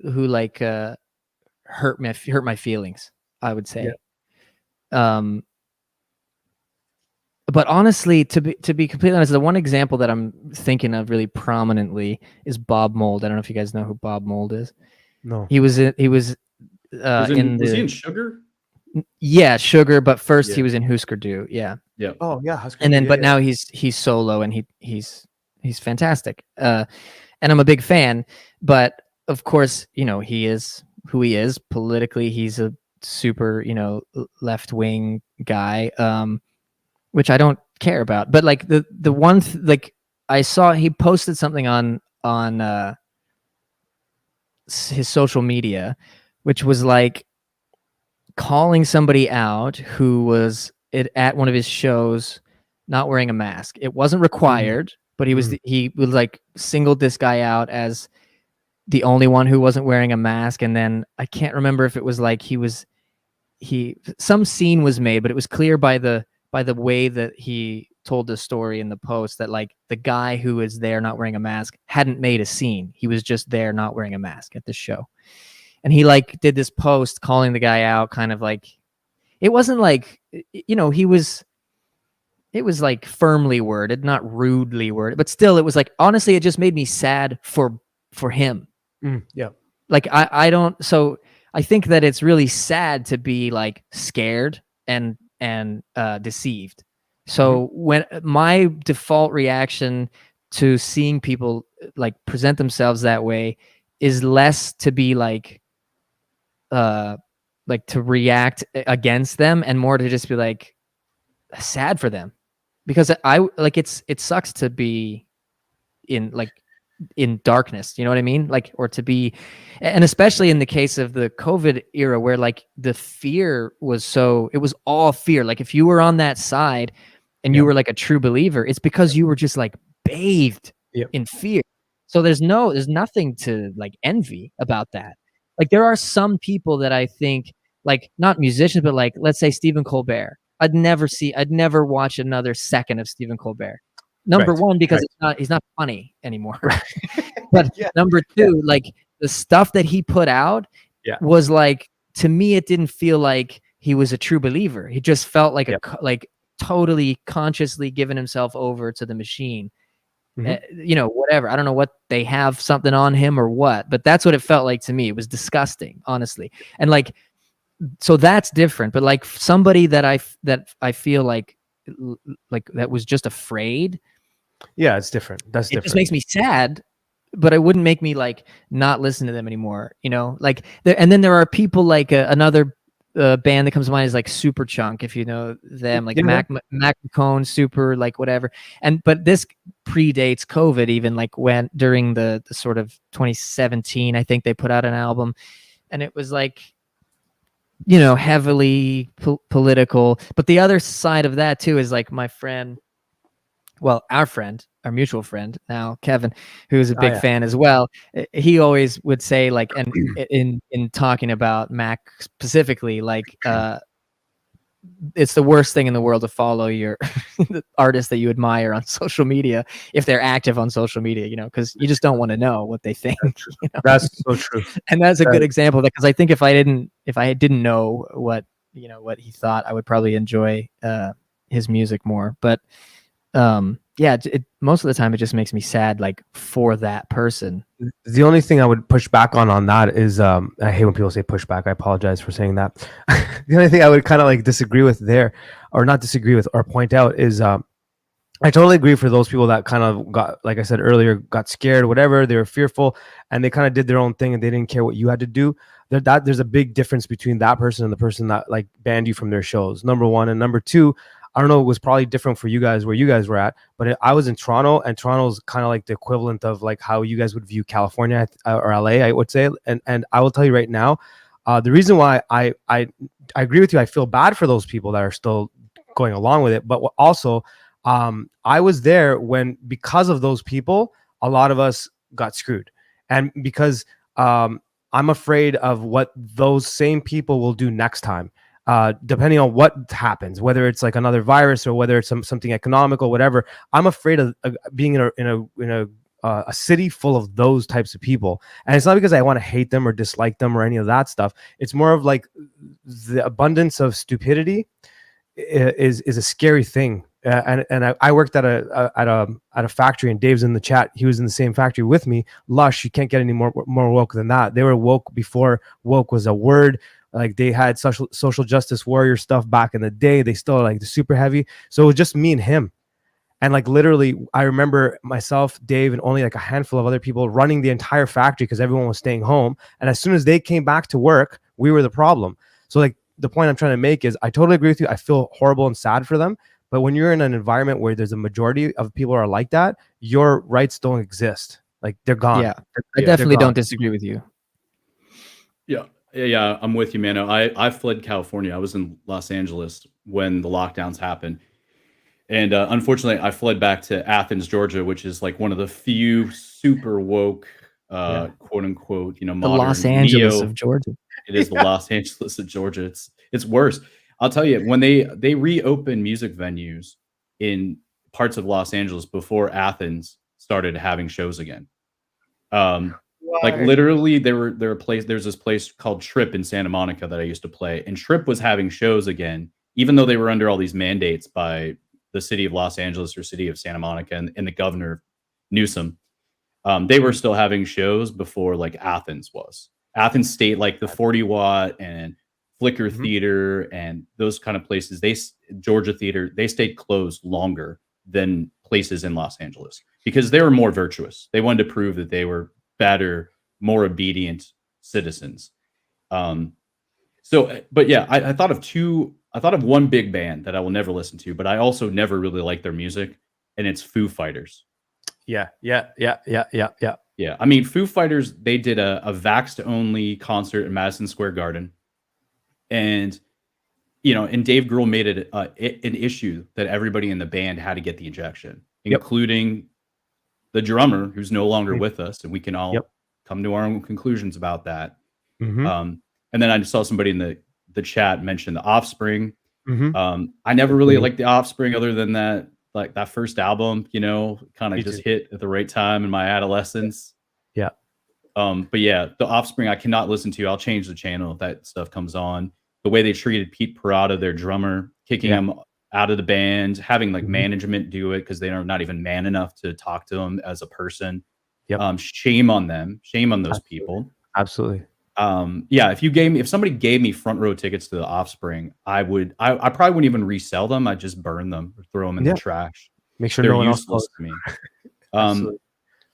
who like hurt my feelings. I would say. Um, but honestly, to be completely honest, the one example that I'm thinking of really prominently is Bob Mould. I don't know if you guys know who Bob Mould is. No. He was Was in he in Sugar? yeah, Sugar, but first Yeah. he was in Husker Du. Yeah. Yeah. Oh yeah. And then but now he's solo and he's fantastic. And I'm a big fan, but of course, you know, he is who he is politically. He's a super, you know, left-wing guy, which I don't care about. But like the one like I saw he posted something on his social media, which was like calling somebody out who was at one of his shows not wearing a mask. It wasn't required, but he was like singled this guy out as the only one who wasn't wearing a mask. And then I can't remember if it was like some scene was made, but it was clear by the way that he told the story in the post that like the guy who was there not wearing a mask hadn't made a scene. He was just there not wearing a mask at the show. And he like did this post calling the guy out, kind of like, it wasn't like, you know, it was like firmly worded, not rudely worded, but still it was like, honestly, it just made me sad for him. Yeah. Like I don't, so I think that it's really sad to be like scared and deceived. So when my default reaction to seeing people like present themselves that way is less to be like to react against them and more to just be like sad for them, because I like it sucks to be in darkness, you know what I mean? Like, or to be, and especially in the case of the COVID era where like the fear was it was all fear. Like if you were on that side and you were like a true believer, it's because you were just like bathed in fear. So there's nothing to like envy about that. Like there are some people that I think, like not musicians, but like, let's say Stephen Colbert. I'd never watch another second of Stephen Colbert. Number one, because he's not funny anymore. But number two, like the stuff that he put out was like, to me, it didn't feel like he was a true believer. He just felt like like totally consciously giving himself over to the machine. You know, whatever. I don't know what they have something on him or what, but that's what it felt like to me. It was disgusting, honestly. And like, so that's different. But like somebody that I feel like that was just afraid. Yeah, it's different. That's different. It just makes me sad, but it wouldn't make me like not listen to them anymore. You know, like and then there are people like another band that comes to mind is like Superchunk, if you know them, like Mac McCone, Super, like whatever. But this predates COVID, even like when during the sort of 2017, I think they put out an album, and it was like, you know, heavily political. But the other side of that too is like my friend, well, our mutual friend now, Kevin, who's a big fan as well. He always would say like, and in talking about Mac specifically, like it's the worst thing in the world to follow your the artist that you admire on social media if they're active on social media, you know, because you just don't want to know what they think. You know? That's so true. And that's a good example of that, because I think if I didn't know what he thought, I would probably enjoy his music more. But most of the time it just makes me sad, like for that person. The only thing I would push back on that is I hate when people say pushback. I apologize for saying that. The only thing I would kind of like disagree with there, or not disagree with, or point out is I totally agree for those people that kind of got, like I said earlier, got scared, whatever, they were fearful, and they kind of did their own thing and they didn't care what you had to do. There's a big difference between that person and the person that like banned you from their shows, number one. And number two, I don't know, it was probably different for you guys where you guys were at, but I was in Toronto, and Toronto's kind of like the equivalent of like how you guys would view California or LA, I would say. And I will tell you right now, the reason why I agree with you, I feel bad for those people that are still going along with it, but also I was there when, because of those people, a lot of us got screwed. And because I'm afraid of what those same people will do next time, depending on what happens, whether it's like another virus or whether it's something economical, whatever. I'm afraid of being in a city full of those types of people. And it's not because I want to hate them or dislike them or any of that stuff. It's more of like the abundance of stupidity is a scary thing. And I worked at a factory, and Dave's in the chat. He was in the same factory with me. Lush, you can't get any more woke than that. They were woke before woke was a word. Like, they had social justice warrior stuff back in the day. They still like the super heavy. So it was just me and him. And like, literally, I remember myself, Dave, and only like a handful of other people running the entire factory because everyone was staying home. And as soon as they came back to work, we were the problem. So like, the point I'm trying to make is, I totally agree with you. I feel horrible and sad for them. But when you're in an environment where there's a majority of people are like that, your rights don't exist. Like, they're gone. Yeah, I definitely don't disagree with you. Yeah, I'm with you, man. I fled California. I was in Los Angeles when the lockdowns happened. And unfortunately, I fled back to Athens, Georgia, which is like one of the few super woke, quote unquote, modern the Los Angeles of Georgia. It is the Los Angeles of Georgia. It's worse. I'll tell you, when they reopened music venues in parts of Los Angeles before Athens started having shows again. Like, literally, there's this place called Trip in Santa Monica that I used to play, and Trip was having shows again, even though they were under all these mandates by the city of Los Angeles or city of Santa Monica and the governor Newsom. They were still having shows before like Athens was. Athens State, like the 40 Watt and Flickr Theater and those kind of places, Georgia Theater, they stayed closed longer than places in Los Angeles because they were more virtuous. They wanted to prove that they were better, more obedient citizens. But yeah, I thought of one big band that I will never listen to, but I also never really liked their music, and it's Foo Fighters. Yeah. I mean, Foo Fighters, they did a vaxxed only concert in Madison Square Garden. And, and Dave Grohl made it an issue that everybody in the band had to get the injection, including the drummer, who's no longer with us. And we can all come to our own conclusions about that. And then I saw somebody in the chat mention The Offspring. I never really liked The Offspring other than that, like that first album, kind of just hit at the right time in my adolescence. But yeah, The Offspring I cannot listen to. I'll change the channel if that stuff comes on. The way they treated Pete Parada, their drummer, kicking him out of the band, having like management do it because they are not even man enough to talk to him as a person. Shame on them. Shame on those people. Absolutely. If somebody gave me front row tickets to The Offspring, I probably wouldn't even resell them. I'd just burn them or throw them in the trash. Make sure they're no one else useless to me.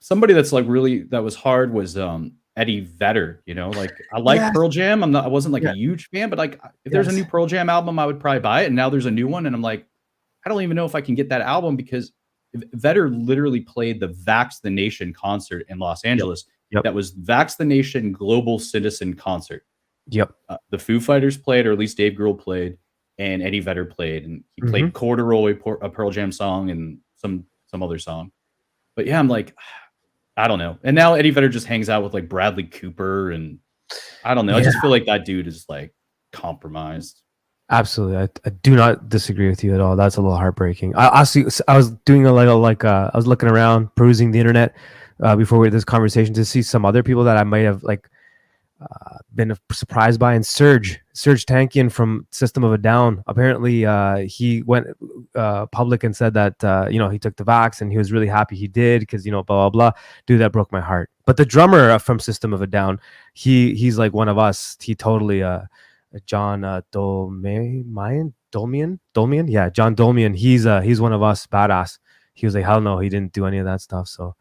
Somebody that's like really that was hard was Eddie Vedder. Like I like Pearl Jam. I wasn't like a huge fan, but like if there's a new Pearl Jam album, I would probably buy it. And now there's a new one, and I'm like, I don't even know if I can get that album because Vedder literally played the Vax the Nation concert in Los Angeles. That was Vax the Nation Global Citizen Concert. The Foo Fighters played, or at least Dave Grohl played, and Eddie Vedder played, and he played Corduroy, a Pearl Jam song, and some other song. But yeah, I'm like, I don't know. And now Eddie Vedder just hangs out with like Bradley Cooper, and I don't know. I just feel like that dude is like compromised. Absolutely, I do not disagree with you at all. That's a little heartbreaking. I was doing I was looking around, perusing the internet before we had this conversation to see some other people that I might have like been surprised by. And Serge Tankian from System of a Down, apparently he went public and said that he took the vax and he was really happy he did because blah blah blah. Dude, that broke my heart. But the drummer from System of a Down, he's like one of us. He totally John Dolmian. Yeah, John Dolmian. He's one of us, badass. He was like, hell no, he didn't do any of that stuff. So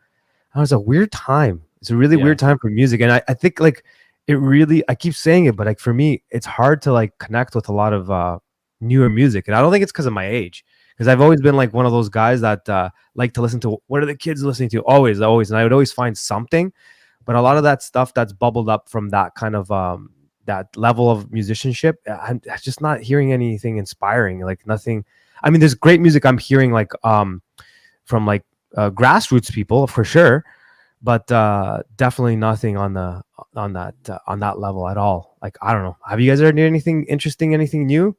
it was a weird time. It's a really weird time for music. And I think like it really, I keep saying it, but like for me, it's hard to like connect with a lot of newer music. And I don't think it's because of my age, because I've always been like one of those guys that like to listen to what are the kids listening to? Always. And I would always find something. But a lot of that stuff that's bubbled up from that kind of that level of musicianship, I'm just not hearing anything inspiring. Like nothing. I mean, there's great music I'm hearing like from like grassroots people for sure, but definitely nothing on that level at all. Like, I don't know. Have you guys heard anything interesting, anything new?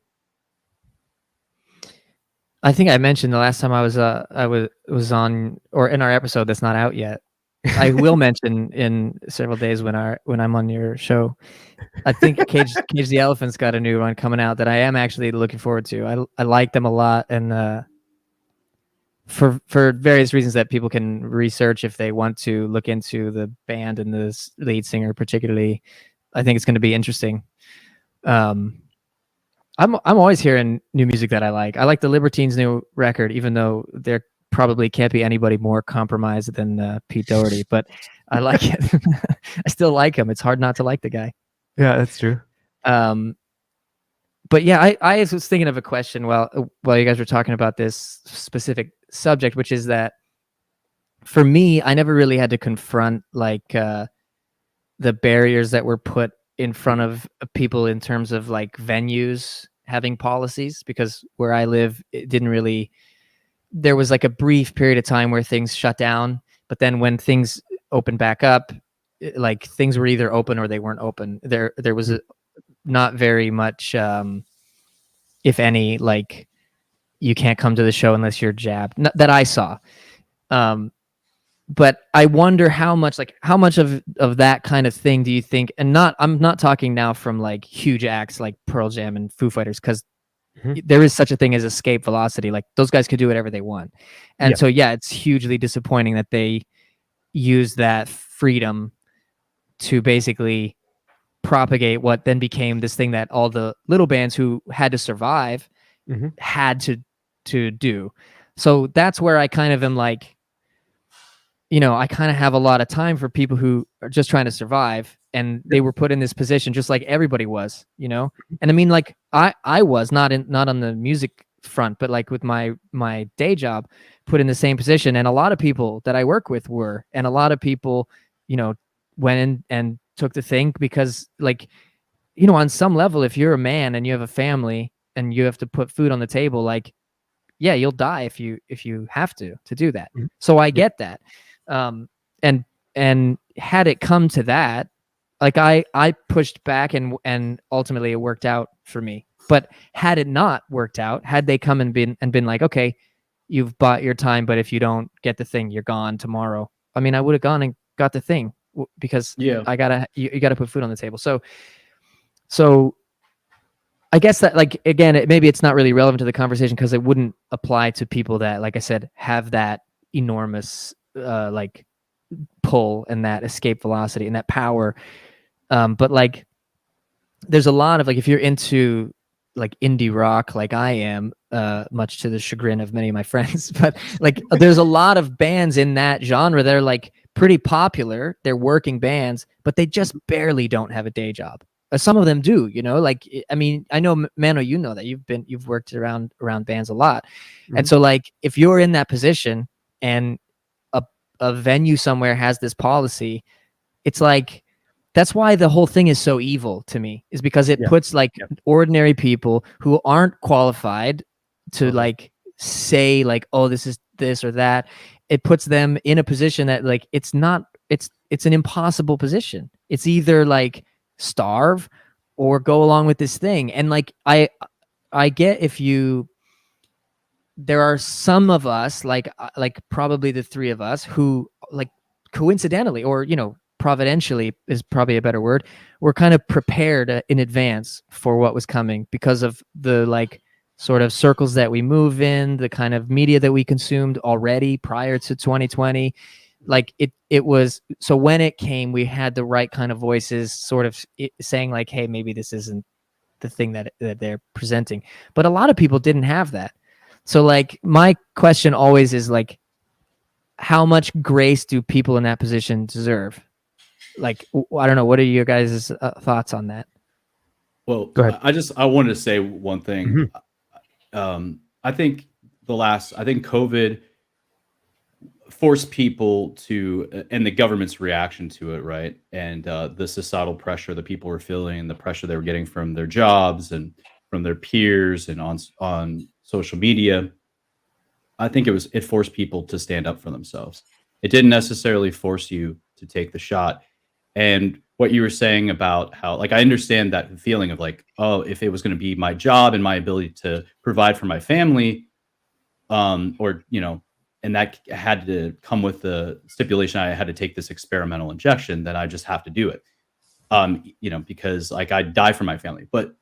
I think I mentioned the last time I was on, or in our episode that's not out yet. I will mention in several days when I'm on your show. I think Cage the Elephant's got a new one coming out that I am actually looking forward to. I like them a lot, and for various reasons that people can research if they want to look into the band and the lead singer particularly. I think it's going to be interesting. I'm always hearing new music that I like. I like the Libertines' new record, even though there probably can't be anybody more compromised than Pete Doherty. But I like it. I still like him. It's hard not to like the guy. Yeah, that's true. But yeah, I was thinking of a question while you guys were talking about this specific subject, which is that for me, I never really had to confront like the barriers that were put in front of people in terms of like venues having policies, because where I live, it didn't really, there was like a brief period of time where things shut down, but then when things opened back up, like things were either open or they weren't open. There was not very much, if any, like you can't come to the show unless you're jabbed, that I saw. But I wonder how much of that kind of thing do you think, and I'm not talking now from like huge acts like Pearl Jam and Foo Fighters, because there is such a thing as escape velocity. Like those guys could do whatever they want. And so, yeah, it's hugely disappointing that they use that freedom to basically propagate what then became this thing that all the little bands who had to survive had to do. So that's where I kind of am like, I kind of have a lot of time for people who are just trying to survive, and they were put in this position just like everybody was, And I mean, like I was not on the music front, but like with my day job, put in the same position. And a lot of people that I work with were, and a lot of people, went in and took the thing because like, on some level, if you're a man and you have a family and you have to put food on the table, like, yeah, you'll die if you have to do that. So I get that. And had it come to that, like I pushed back and ultimately it worked out for me. But had it not worked out, had they come and been like, okay, you've bought your time, but if you don't get the thing, you're gone tomorrow. I mean, I would have gone and got the thing because you gotta put food on the table. So I guess that, like, again, maybe it's not really relevant to the conversation because it wouldn't apply to people that, like I said, have that enormous like pull and that escape velocity and that power. But like, there's a lot of like, if you're into like indie rock, like I am, much to the chagrin of many of my friends, but like, there's a lot of bands in that genre that are like pretty popular. They're working bands, but they just barely don't have a day job. Some of them do, like, I mean, I know, Mano, that you've worked around bands a lot. And so like, if you're in that position and a venue somewhere has this policy, it's like, that's why the whole thing is so evil to me, is because it puts like ordinary people who aren't qualified to like say like, oh, this is this or that. It puts them in a position that like, it's an impossible position. It's either like starve or go along with this thing. And like, I get there are some of us, like probably the three of us, who like coincidentally, or, providentially is probably a better word, we're kind of prepared in advance for what was coming because of the like sort of circles that we move in, the kind of media that we consumed already prior to 2020. Like it was, so when it came, we had the right kind of voices sort of saying like, hey, maybe this isn't the thing that they're presenting. But a lot of people didn't have that. So like, my question always is like, how much grace do people in that position deserve? Like, I don't know. What are your guys' thoughts on that? Well, Go ahead. I wanted to say one thing. I think COVID forced people to, and the government's reaction to it, right? And the societal pressure that people were feeling, and the pressure they were getting from their jobs and from their peers and on social media, I think it forced people to stand up for themselves. It didn't necessarily force you to take the shot. And what you were saying about how, like, I understand that feeling of like, oh, if it was going to be my job and my ability to provide for my family, or and that had to come with the stipulation I had to take this experimental injection, then I just have to do it. Because like I die for my family. But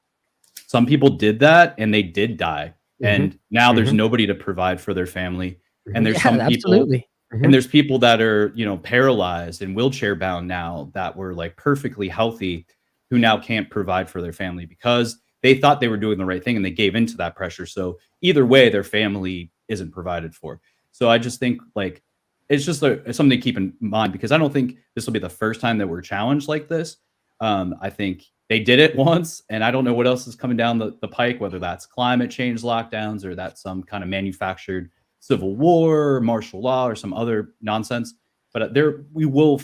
some people did that and they did die. And now there's nobody to provide for their family. And there's some people, absolutely. and there's people that are, paralyzed and wheelchair bound now that were like perfectly healthy, who now can't provide for their family because they thought they were doing the right thing and they gave into that pressure. So either way, their family isn't provided for. So I just think like it's just something to keep in mind, because I don't think this will be the first time that we're challenged like this. I think they did it once, and I don't know what else is coming down the pike, whether that's climate change lockdowns or that's some kind of manufactured civil war, or martial law, or some other nonsense. But we will,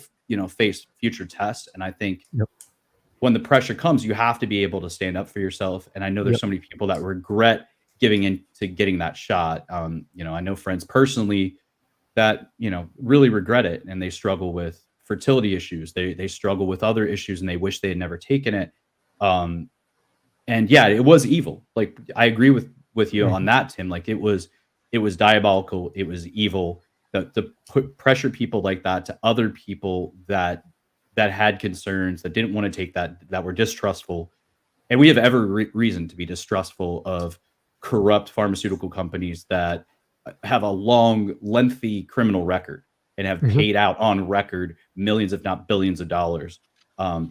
face future tests. And I think when the pressure comes, you have to be able to stand up for yourself. And I know there's so many people that regret giving into getting that shot. I know friends personally that, really regret it, and they struggle with fertility issues. They struggle with other issues and they wish they had never taken it. And yeah, it was evil. Like I agree with you on that, Tim. Like it was diabolical. It was evil to put pressure people like that to other people that had concerns, that didn't want to take that were distrustful. And we have every reason to be distrustful of corrupt pharmaceutical companies that have a long, lengthy criminal record and have paid out on record millions, if not billions of dollars,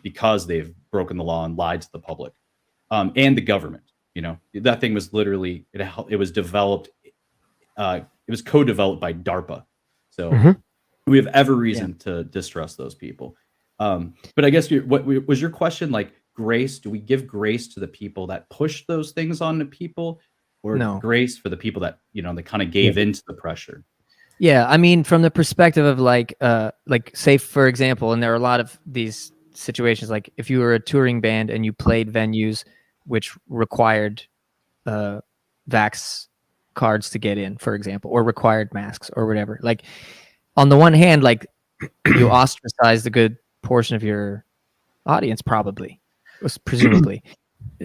because they've broken the law and lied to the public, and the government. That thing was literally, it was developed, it was co-developed by DARPA. So we have every reason to distrust those people. But I guess what was your question, like grace? Do we give grace to the people that push those things onto people, or grace for the people that, they kind of gave into the pressure? Yeah, I mean, from the perspective of like say, for example, and there are a lot of these situations, like if you were a touring band and you played venues which required vax cards to get in, for example, or required masks or whatever. Like on the one hand, like you ostracized a good portion of your audience, probably, presumably.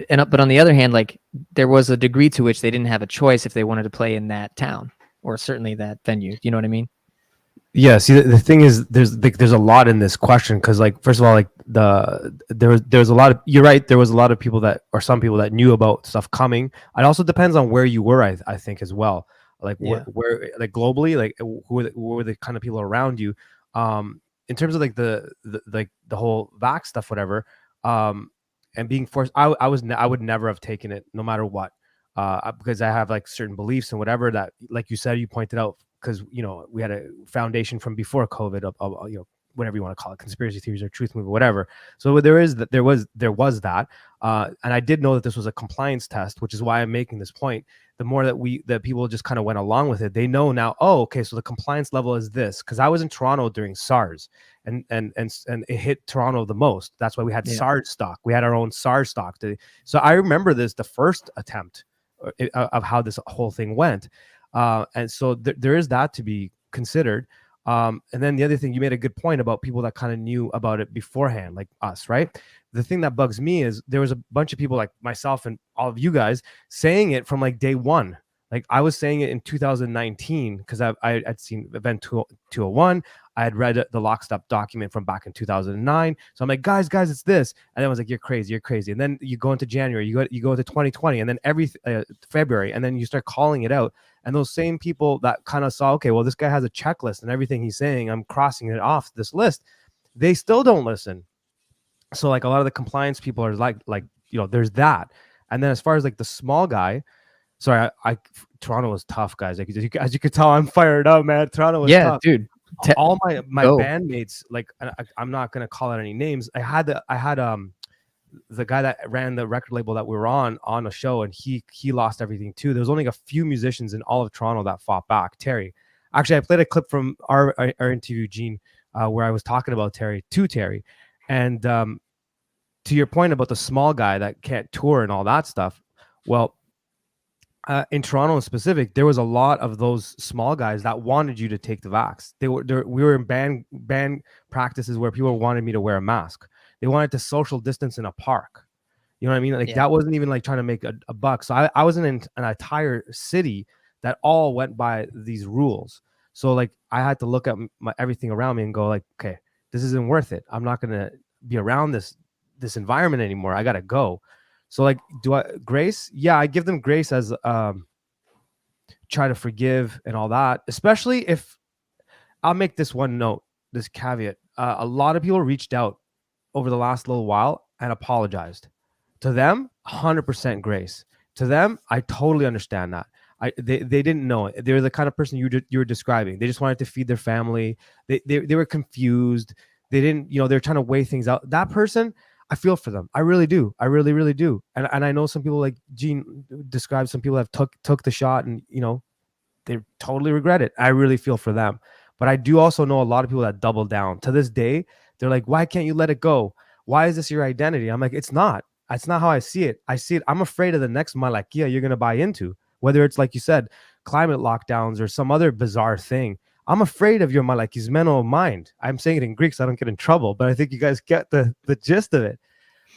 But on the other hand, like there was a degree to which they didn't have a choice if they wanted to play in that town, or certainly that venue. You know what I mean? Yeah. See, the thing is, there's a lot in this question, because, like, first of all, like there's a lot of, you're right, there was a lot of people some people that knew about stuff coming. It also depends on where you were, I think, as well. Like where like globally, like who were the kind of people around you, in terms of like the whole vax stuff, whatever, and being forced. I would never have taken it, no matter what. Because I have like certain beliefs and whatever that, like you said, you pointed out, because we had a foundation from before COVID of whatever you want to call it, conspiracy theories or truth movement, whatever. So there was that, and I did know that this was a compliance test, which is why I'm making this point. The more that people just kind of went along with it, they know now, oh, okay, so the compliance level is this. Because I was in Toronto during SARS, and it hit Toronto the most. That's why we had SARS stock. We had our own SARS stock. So I remember the first attempt of how this whole thing went, and so there is that to be considered. And then the other thing, you made a good point about people that kind of knew about it beforehand, like us, right? The thing that bugs me is there was a bunch of people like myself and all of you guys saying it from like day one. Like I was saying it in 2019 because I'd seen Event 201. I had read the Lockstep document from back in 2009. So I'm like, guys, it's this. And then I was like, you're crazy. And then you go into January, you go into 2020, and then every February, and then you start calling it out. And those same people that kind of saw, okay, well, this guy has a checklist and everything he's saying, I'm crossing it off this list. They still don't listen. So like a lot of the compliance people are like, there's that. And then as far as like the small guy, sorry, Toronto was tough, guys. Like, as you could tell, I'm fired up, man. Toronto was tough. Dude. All my bandmates, like I'm not gonna call out any names. I had the guy that ran the record label that we were on a show, and he lost everything too. There was only a few musicians in all of Toronto that fought back. Terry, actually, I played a clip from our interview, Gene, where I was talking about Terry, and to your point about the small guy that can't tour and all that stuff. Well, in Toronto in specific, there was a lot of those small guys that wanted you to take the vax. We were in band practices where people wanted me to wear a mask. They wanted to social distance in a park. You know what I mean? Like Yeah. that wasn't even like trying to make a buck. So I was in an entire city that all went by these rules. So like I had to look at everything around me and go like, okay, this isn't worth it. I'm not gonna be around this environment anymore. I gotta go. So like, do I grace? Yeah, I give them grace as try to forgive and all that. Especially if I'll make this one note, this caveat. A lot of people reached out over the last little while and apologized. To them, 100% grace. To them, I totally understand that. They didn't know it. They're the kind of person you were describing. They just wanted to feed their family. They were confused. They didn't, they're trying to weigh things out. That person, I feel for them. I really do. I really, really do. And I know some people like Gene described, some people have took the shot and, they totally regret it. I really feel for them. But I do also know a lot of people that double down. To this day, they're like, why can't you let it go? Why is this your identity? I'm like, it's not. That's not how I see it. I see it. I'm afraid of the next manoelia you're going to buy into, whether it's like you said, climate lockdowns or some other bizarre thing. I'm afraid of your malakismeno mind. I'm saying it in Greek so I don't get in trouble, but I think you guys get the gist of it.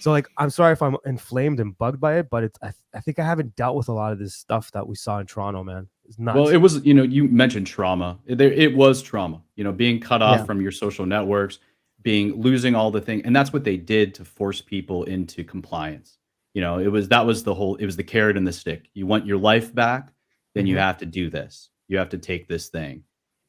So like, I'm sorry if I'm inflamed and bugged by it, but it's I think I haven't dealt with a lot of this stuff that we saw in Toronto, man. It's nuts. Well, it was, you mentioned trauma. It was trauma, being cut off from your social networks, losing all the thing. And that's what they did to force people into compliance. It was the carrot and the stick. You want your life back, then you have to do this. You have to take this thing.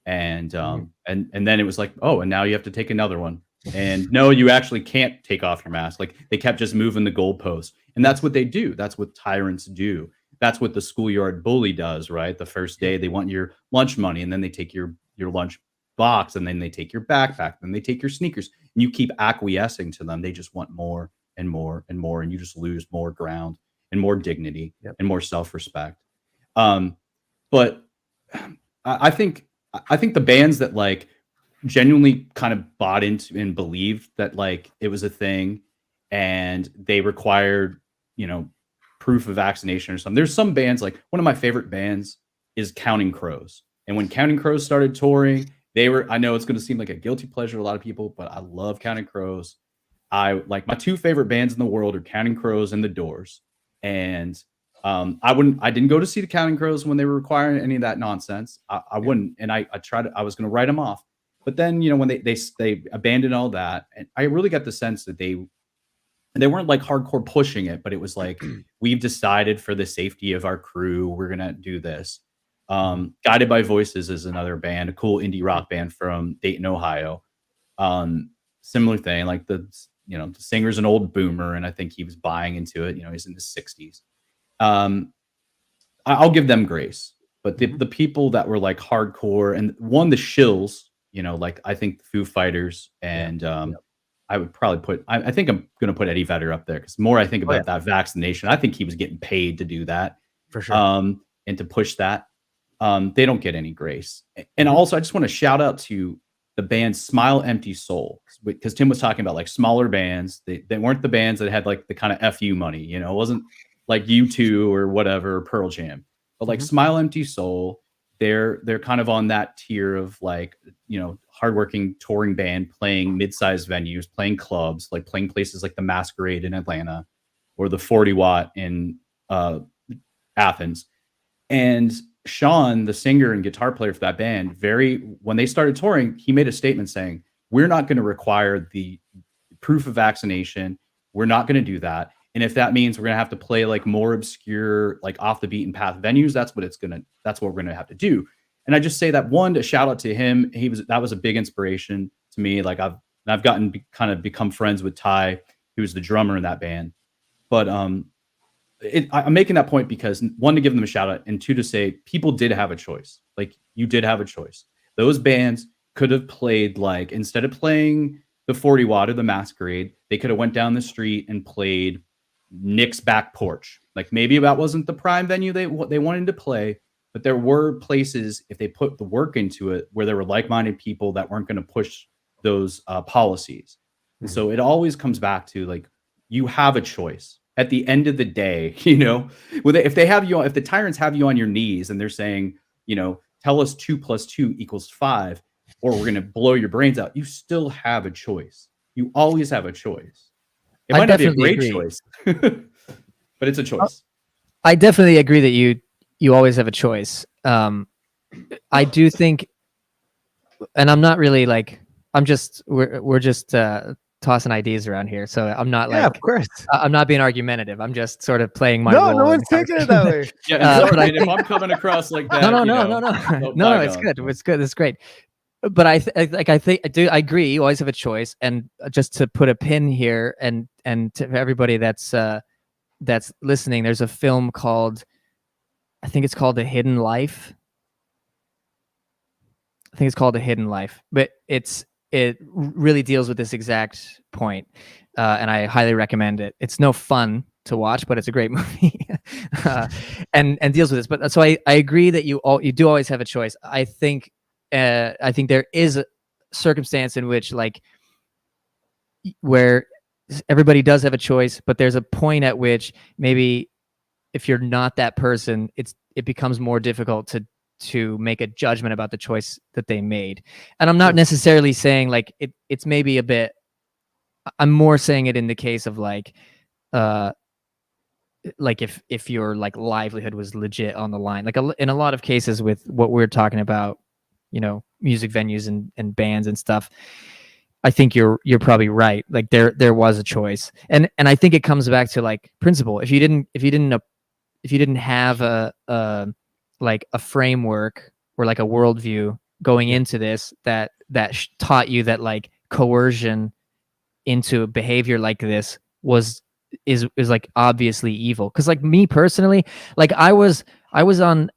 And and then it was like, oh, and now you have to take another one. And no, you actually can't take off your mask. Like they kept just moving the goalposts. And that's what they do. That's what tyrants do. That's what the schoolyard bully does, right? The first day they want your lunch money, and then they take your lunch box, and then they take your backpack, then they take your sneakers, and you keep acquiescing to them. They just want more and more and more, and you just lose more ground and more dignity and more self-respect. But I think the bands that like genuinely kind of bought into and believed that like it was a thing, and they required, proof of vaccination or something. There's some bands, like one of my favorite bands is Counting Crows. And when Counting Crows started touring, I know it's going to seem like a guilty pleasure to a lot of people, but I love Counting Crows. I like my two favorite bands in the world are Counting Crows and The Doors. And I didn't go to see the Counting Crows when they were requiring any of that nonsense. I wouldn't. And I was going to write them off. But then, when they abandoned all that, and I really got the sense that they weren't like hardcore pushing it, but it was like, we've decided for the safety of our crew, we're going to do this. Guided by Voices is another band, a cool indie rock band from Dayton, Ohio. Similar thing, like the singer's an old boomer, and I think he was buying into it. He's in his 60s. I'll give them grace, but the people that were like hardcore and the shills, like I think Foo Fighters and I would probably I think I'm going to put Eddie Vedder up there, because the more I think about that vaccination, I think he was getting paid to do that. For sure. And to push that. They don't get any grace. And also, I just want to shout out to the band Smile Empty Soul, because Tim was talking about like smaller bands. They weren't the bands that had like the kind of FU money, it wasn't like U2 or whatever, or Pearl Jam, but like Smile Empty Soul, they're kind of on that tier of like, hardworking touring band playing mid-sized venues, playing clubs, like playing places like the Masquerade in Atlanta or the 40 Watt in Athens. And Sean, the singer and guitar player for that band, when they started touring, he made a statement saying, we're not going to require the proof of vaccination. We're not going to do that. And if that means we're going to have to play like more obscure, like off the beaten path venues, that's what we're going to have to do. And I just say that a shout out to him. That was a big inspiration to me. Like I've become friends with Ty, who was the drummer in that band. But I'm making that point because, one, to give them a shout out, and two, to say people did have a choice. Like you did have a choice. Those bands could have played, like, instead of playing the 40 Watt or the Masquerade, they could have went down the street and played Nick's Back Porch. Like maybe that wasn't the prime venue they wanted to play, but there were places, if they put the work into it, where there were like-minded people that weren't going to push those policies. And so it always comes back to like, you have a choice. at the end of the day, you know, if they have you, if the tyrants have you on your knees and they're saying, you know, tell us 2 + 2 = 5, or we're going to blow your brains out, you still have a choice. You always have a choice. It I might not be a definitely great agree. choice, but it's a choice. I definitely agree that you always have a choice. I do think, and I'm not really like, we're just tossing ideas around here, so I'm not Yeah, like, of course. I'm not being argumentative. I'm just sort of playing my No, role. no in one's the taking it conversation. that way. Yeah, but I and if think- I'm coming across like that, no, you no, know, no, no, no, no, no. It's bygone. good. It's good. It's great. But I agree. You always have a choice, and just to put a pin here, and to everybody that's listening, there's a film called, I think it's called The Hidden Life. I think it's called A Hidden Life, but it really deals with this exact point, and I highly recommend it. It's no fun to watch, but it's a great movie, and deals with this. But so I agree that you do always have a choice. I think there is a circumstance in which, like, where everybody does have a choice, but there's a point at which maybe if you're not that person, it becomes more difficult to make a judgment about the choice that they made. And I'm not necessarily saying like it's maybe a bit, I'm more saying it in the case of like if your like livelihood was legit on the line, like in a lot of cases with what we're talking about, you know, music venues and bands and stuff. I think you're probably right. Like there was a choice. And I think it comes back to like principle. If you didn't have a like a framework or like a worldview going into this that taught you that like coercion into behavior like this is like obviously evil. Because like me personally, like I was on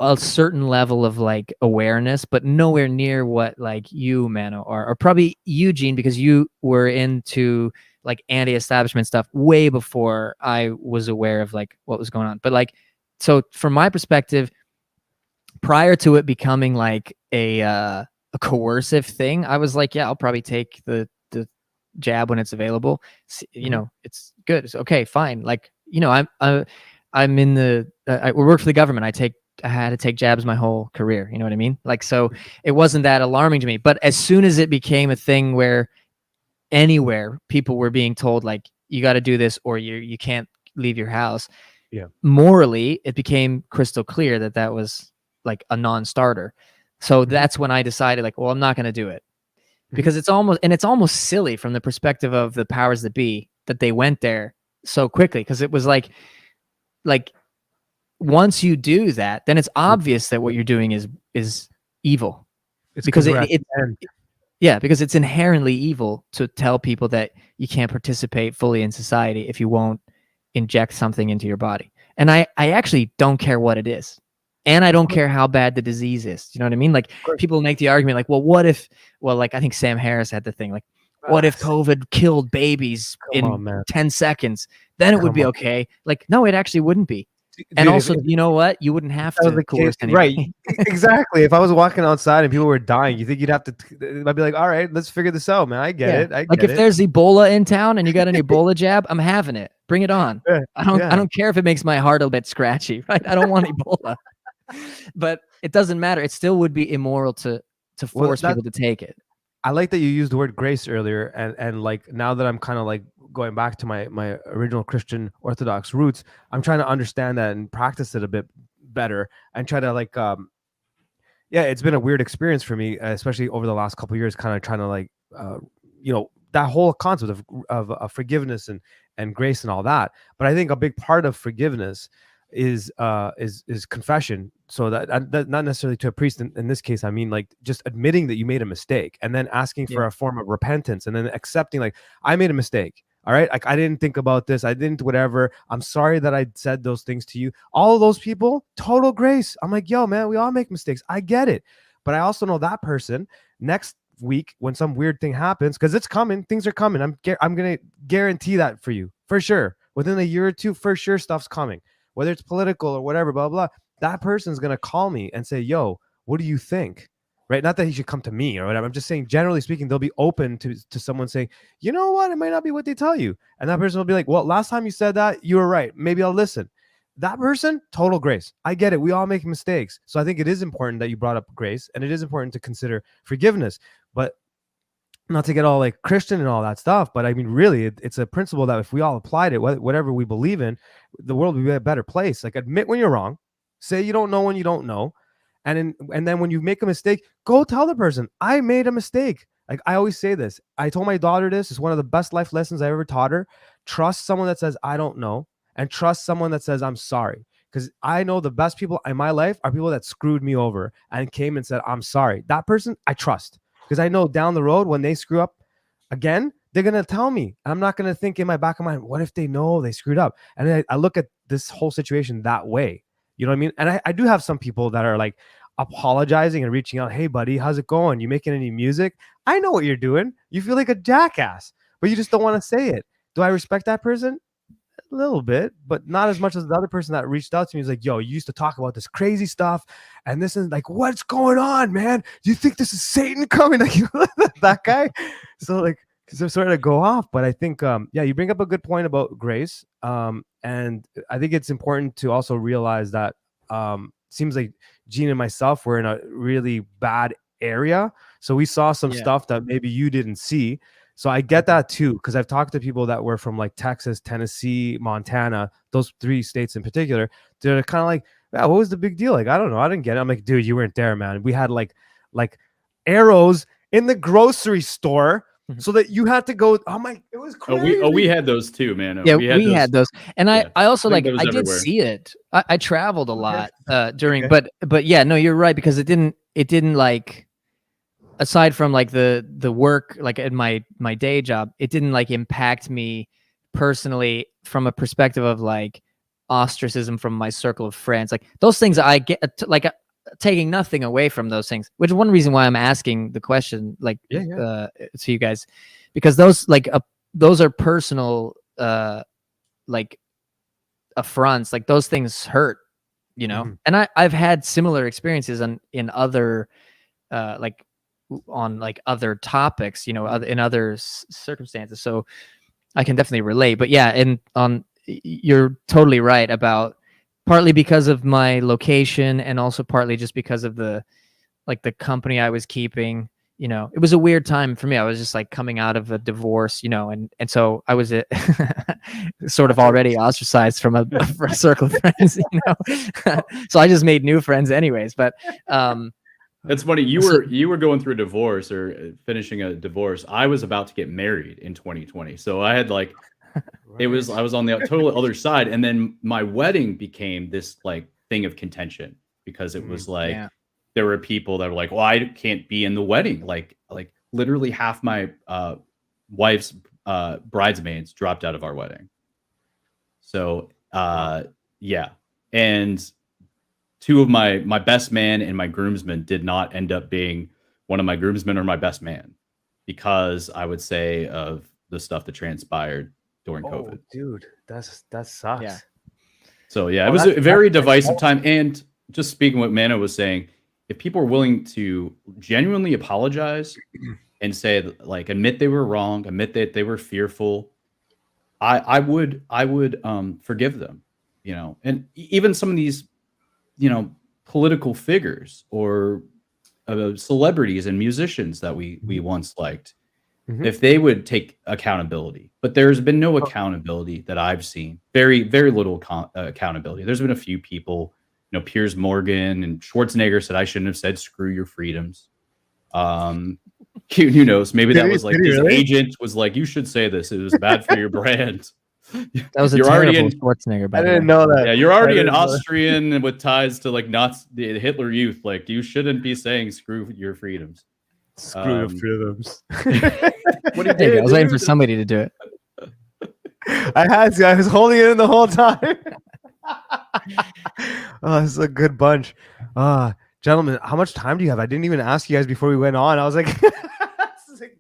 a certain level of like awareness, but nowhere near what like you, Mano, or probably Eugene, because you were into like anti-establishment stuff way before I was aware of like what was going on. But like, so from my perspective, prior to it becoming like a coercive thing, I was like, yeah, I'll probably take the jab when it's available. You know, it's good. It's okay, fine. Like, you know, I'm in the I work for the government. I had to take jabs my whole career. You know what I mean? Like, so it wasn't that alarming to me. But as soon as it became a thing where anywhere people were being told like you got to do this or you can't leave your house, morally it became crystal clear that was like a non-starter. So that's when I decided like, well, I'm not going to do it, because it's almost silly from the perspective of the powers that be that they went there so quickly, because it was like once you do that, then it's obvious that what you're doing is evil. It's because because it's inherently evil to tell people that you can't participate fully in society if you won't inject something into your body. And I actually don't care what it is. And I don't care how bad the disease is. You know what I mean? Like people make the argument like, well, what if, like I think Sam Harris had the thing like, what if COVID killed babies in 10 seconds? Then it would be okay. Like, no, it actually wouldn't be. And also, you know what? You wouldn't have to coerce anybody. Right. Exactly. If I was walking outside and people were dying, you think you'd have to, I'd be like, all right, let's figure this out, man. I get it. Like if there's Ebola in town and you got an Ebola jab, I'm having it. Bring it on. I don't care if it makes my heart a bit scratchy, right? I don't want Ebola. But it doesn't matter. It still would be immoral to force people to take it. I like that you used the word grace earlier, and like now that I'm kind of like going back to my original Christian Orthodox roots, I'm trying to understand that and practice it a bit better and try to like it's been a weird experience for me, especially over the last couple of years, kind of trying to like that whole concept of forgiveness and grace and all that. But I think a big part of forgiveness is confession. So that not necessarily to a priest in this case, I mean like just admitting that you made a mistake and then asking for a form of repentance and then accepting like I made a mistake. All right, like I didn't think about this, I didn't whatever, I'm sorry that I said those things to you. All of those people, total grace. I'm like, yo man, we all make mistakes, I get it. But I also know that person next week when some weird thing happens, because it's coming, things are coming, I'm gonna guarantee that for you for sure. Within a year or two, for sure, stuff's coming, whether it's political or whatever, blah blah. That person's gonna call me and say, yo, what do you think? right? Not that he should come to me or whatever. I'm just saying, generally speaking, they'll be open to someone saying, you know what, it might not be what they tell you. And that person will be like, well, last time you said that, you were right. Maybe I'll listen. That person, total grace. I get it. We all make mistakes. So I think it is important that you brought up grace, and it is important to consider forgiveness. But not to get all like Christian and all that stuff, but I mean, really, it's a principle that if we all applied it, whatever we believe in, the world would be a better place. Like, admit when you're wrong, say you don't know when you don't know, and then when you make a mistake, go tell the person, I made a mistake. Like, I always say this. I told my daughter this. It's one of the best life lessons I ever taught her. Trust someone that says I don't know, and trust someone that says I'm sorry. Because I know the best people in my life are people that screwed me over and came and said I'm sorry. That person I trust. Because I know down the road when they screw up again, they're going to tell me. And I'm not going to think in my back of my mind, what if they know they screwed up? And I look at this whole situation that way. You know what I mean? And I do have some people that are like apologizing and reaching out. Hey, buddy, how's it going? You making any music? I know what you're doing. You feel like a jackass, but you just don't want to say it. Do I respect that person? A little bit, but not as much as the other person that reached out to me. Was like, yo, you used to talk about this crazy stuff, and this is like, what's going on, man? Do you think this is Satan coming? Like, that guy. So like, sort of go off. But I think yeah, you bring up a good point about grace, and I think it's important to also realize that seems like Gene and myself were in a really bad area, so we saw some stuff that maybe you didn't see. So I get that too, because I've talked to people that were from like Texas, Tennessee, Montana, those 3 states in particular. They're kind of like, yeah, what was the big deal? Like, I don't know. I didn't get it. I'm like, dude, you weren't there, man. We had like arrows in the grocery store so that you had to go. Oh my, it was crazy. We had those too, man. Yeah, we had those. And I also like, I did everywhere. see it. I traveled a lot during, but yeah, no, you're right, because it didn't like, aside from like the work, like in my day job, it didn't like impact me personally from a perspective of like ostracism from my circle of friends. Like those things I get, like taking nothing away from those things, which is one reason why I'm asking the question, like to you guys, because those like those are personal like affronts. Like those things hurt, you know. And I've had similar experiences in other like on like other topics, you know, in other circumstances. So I can definitely relate. But yeah, and you're totally right about partly because of my location and also partly just because of the company I was keeping. You know, it was a weird time for me. I was just like coming out of a divorce, you know, and so I was sort of already ostracized from a circle of friends, you know. So I just made new friends anyways. But that's funny. You were going through a divorce or finishing a divorce. I was about to get married in 2020. So I had like, I was on the total other side. And then my wedding became this like thing of contention because it was like, there were people that were like, well, I can't be in the wedding. Like literally half my wife's bridesmaids dropped out of our wedding. So yeah. And 2 of my best man and my groomsmen did not end up being one of my groomsmen or my best man because I would say of the stuff that transpired during COVID. Dude, that sucks. Yeah. So yeah, it was a very divisive time. And just speaking what Mano was saying, if people are willing to genuinely apologize and say like admit they were wrong, admit that they were fearful, I would forgive them, you know. And even some of these, you know, political figures or celebrities and musicians that we once liked, if they would take accountability. But there's been no accountability that I've seen. Very, very little accountability. There's been a few people, you know, Piers Morgan and Schwarzenegger said I shouldn't have said screw your freedoms. Who knows? Maybe that was like his agent was like, you should say this. It was bad for your brand. That was a terrible Schwarzenegger. I didn't know that. Yeah, you're already an Austrian with ties to like the Hitler Youth. Like you shouldn't be saying "screw your freedoms." Screw your freedoms. What did you? I was waiting for somebody to do it. I was holding it in the whole time. Oh, this is a good bunch. Gentlemen, how much time do you have? I didn't even ask you guys before we went on. I was like,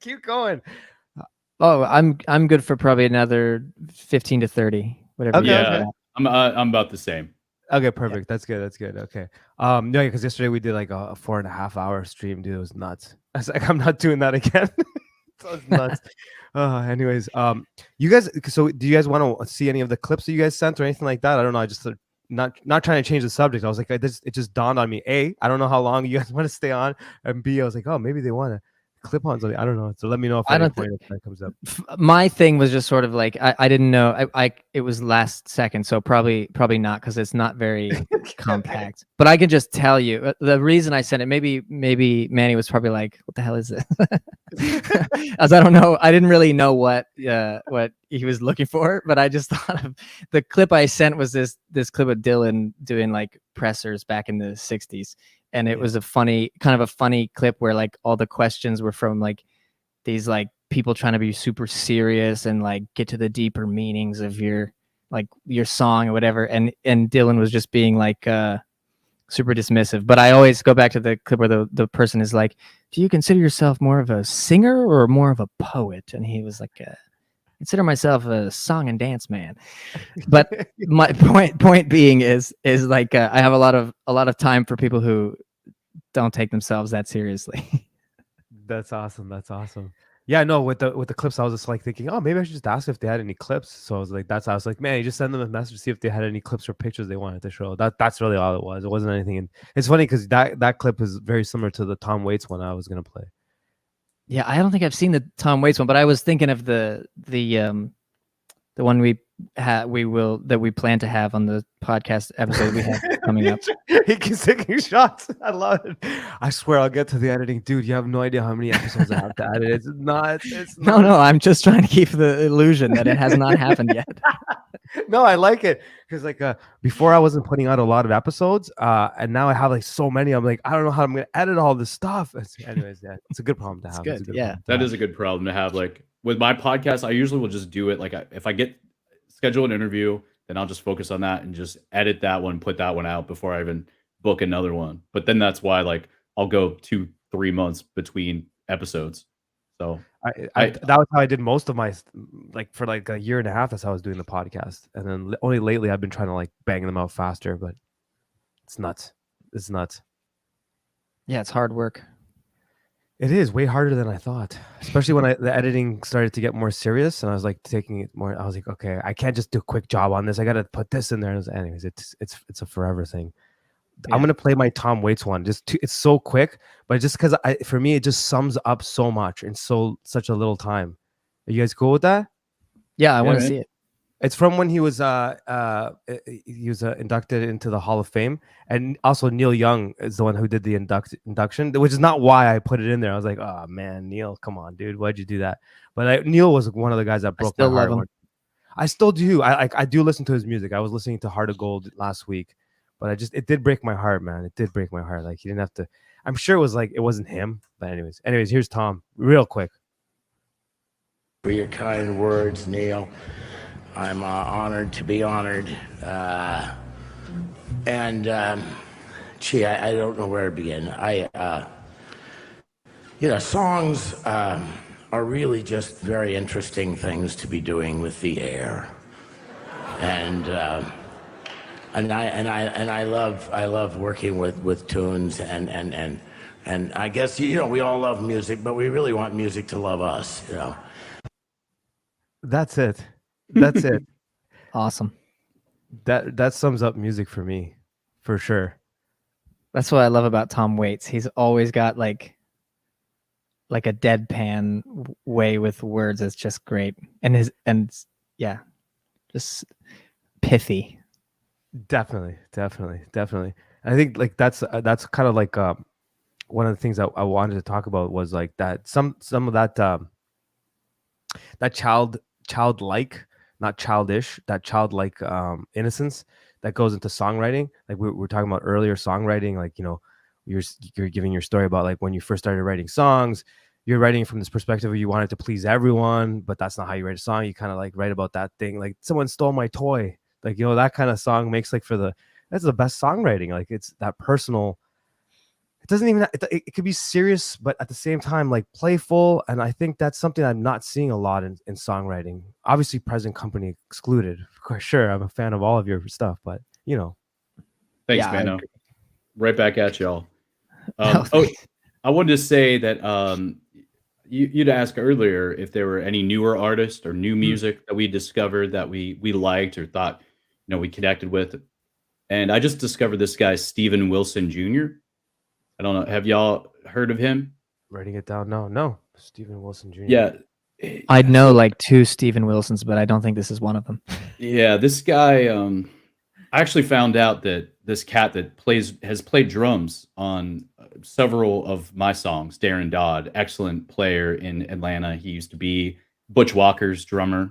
keep going. Oh, I'm good for probably another 15 to 30, whatever. Okay. I'm about the same. Okay, perfect. That's good. That's good. Okay. No, because yesterday we did like a 4.5 hour stream, dude. It was nuts. I was like, I'm not doing that again. So it's nuts. Anyways, you guys. So, do you guys want to see any of the clips that you guys sent or anything like that? I don't know. I just not trying to change the subject. I was like, it just dawned on me. A, I don't know how long you guys want to stay on, and B, I was like, oh, maybe they want to clip on something. I don't know. So let me know if I at any don't point if that comes up. My thing was just sort of like I didn't know I it was last second, so probably not, because it's not very compact. But I can just tell you the reason I sent it. Maybe Manny was probably like, "What the hell is this?" As I don't know, I didn't really know what he was looking for, but I just thought of the clip I sent was this clip of Dylan doing like pressers back in the '60s, and it was a funny clip where like all the questions were from like these like people trying to be super serious and like get to the deeper meanings of your song or whatever, and Dylan was just being like super dismissive. But I always go back to the clip where the person is like, do you consider yourself more of a singer or more of a poet? And he was like, consider myself a song and dance man. But my point being is like I have a lot of time for people who don't take themselves that seriously. That's awesome. That's awesome. Yeah, no, with the clips, I was just like thinking, oh, maybe I should just ask if they had any clips. So I was like, I was like, man, you just send them a message to see if they had any clips or pictures they wanted to show. That's really all it was. It wasn't anything. And it's funny because that clip is very similar to the Tom Waits one I was gonna play. Yeah, I don't think I've seen the Tom Waits one, but I was thinking of the one we plan to have on the podcast episode we have coming up. He keeps taking shots. I love it. I swear I'll get to the editing, dude. You have no idea how many episodes I have to edit. It's not. No. I'm just trying to keep the illusion that it has not happened yet. No, I like it because like before I wasn't putting out a lot of episodes, and now I have like so many. I'm like, I don't know how I'm gonna edit all this stuff. Anyways, yeah, it's a good problem to have. It's good. Yeah, that is a good problem to have. Like with my podcast, I usually will just do it. Like if I get schedule an interview, then I'll just focus on that and just edit that one, put that one out before I even book another one. But then that's why like I'll go 2-3 months between episodes. So that was how I did most of my like for like a year and a half. That's how I was doing the podcast, and then only lately I've been trying to like bang them out faster. But it's nuts. It's nuts. Yeah, it's hard work. It is way harder than I thought, especially when the editing started to get more serious, and I was like taking it more. I was like, okay, I can't just do a quick job on this. I got to put this in there. Anyways, it's a forever thing. Yeah. I'm gonna play my Tom Waits one. It's so quick, but just because for me it just sums up so much in such a little time. Are you guys cool with that? Yeah, I want to see it. It's from when he was inducted into the Hall of Fame, and also Neil Young is the one who did the induction, which is not why I put it in there. I was like, oh man, Neil, come on, dude, why'd you do that? But Neil was one of the guys that broke my heart. I still do. I do listen to his music. I was listening to Heart of Gold last week, but it did break my heart, man. It did break my heart. Like he didn't have to. I'm sure it was like it wasn't him, but anyways, here's Tom, real quick. For your kind words, Neil. I'm honored to be honored. Gee, I don't know where to begin. Songs are really just very interesting things to be doing with the air. And I love working with tunes and I guess, we all love music, but we really want music to love us, That's it. That's it. Awesome. That sums up music for me, for sure. That's what I love about Tom Waits. He's always got like a deadpan way with words. It's just great, and just pithy. Definitely. I think like that's kind of like one of the things that I wanted to talk about was like that some of that that childlike, not childish, that childlike innocence that goes into songwriting. Like we were talking about earlier, songwriting, like, you're giving your story about like when you first started writing songs, you're writing from this perspective where you wanted to please everyone, but that's not how you write a song. You kind of like write about that thing, like someone stole my toy, like, that kind of song makes like that's the best songwriting. Like it's that personal. It doesn't even, it could be serious, but at the same time, like playful. And I think that's something I'm not seeing a lot in songwriting. Obviously, Present Company excluded. Of course, sure, I'm a fan of all of your stuff, but Thanks, Yeah, I Mano. agree. Right back at y'all. Oh, Oh, I wanted to say that you'd asked earlier if there were any newer artists or new music that we discovered that we liked or thought we connected with, and I just discovered this guy Steven Wilson Jr. I don't know. Have y'all heard of him? Writing it down. No. Stephen Wilson Jr. Yeah. I'd know So, like 2 Steven Wilsons, but I don't think this is one of them. yeah, this guy. I actually found out that this cat that has played drums on several of my songs. Darren Dodd, excellent player in Atlanta. He used to be Butch Walker's drummer,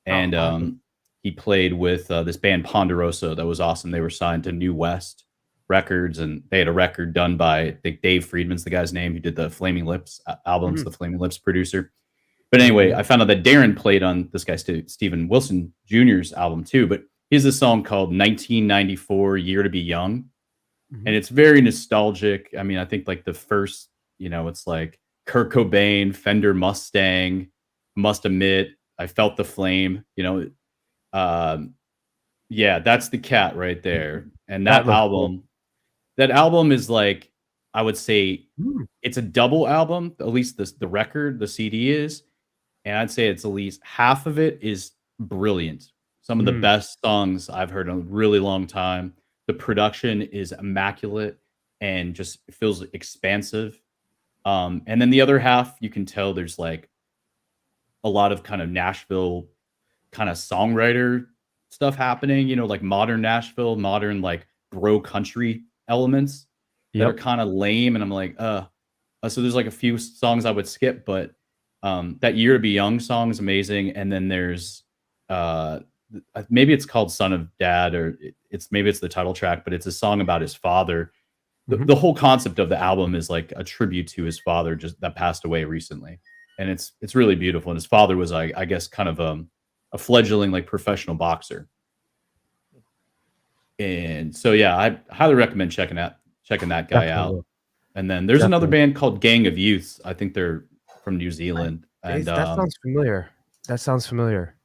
and awesome. he played with this band Ponderosa. That was awesome. They were signed to New West Records, and they had a record done by I think Dave Friedman's the guy's name who did the Flaming Lips albums. The Flaming Lips producer. But anyway, I found out that Darren played on this guy Steven Wilson Jr.'s album too. But he has a song called 1994 Year to Be Young. And it's very nostalgic. I mean, I think like the first, it's like Kurt Cobain, Fender Mustang, Must Admit, I Felt the Flame, yeah, that's the cat right there. And that album is like, I would say it's a double album, at least the record, the CD is. And I'd say it's at least half of it is brilliant. Some of the best songs I've heard in a really long time. The production is immaculate and just feels expansive. And then the other half, you can tell there's like a lot of kind of Nashville kind of songwriter stuff happening, like modern Nashville, modern like bro country elements that are kind of lame. And I'm like, so there's like a few songs I would skip, but that Year to Be Young song is amazing. And then there's maybe it's called Son of Dad, or maybe it's the title track, but it's a song about his father. The whole concept of the album is like a tribute to his father that passed away recently. And it's really beautiful. And his father was, I guess, kind of a fledgling like professional boxer. And so, yeah, I highly recommend checking that guy out. And then there's another band called Gang of Youths. I think they're from New Zealand. And that sounds familiar.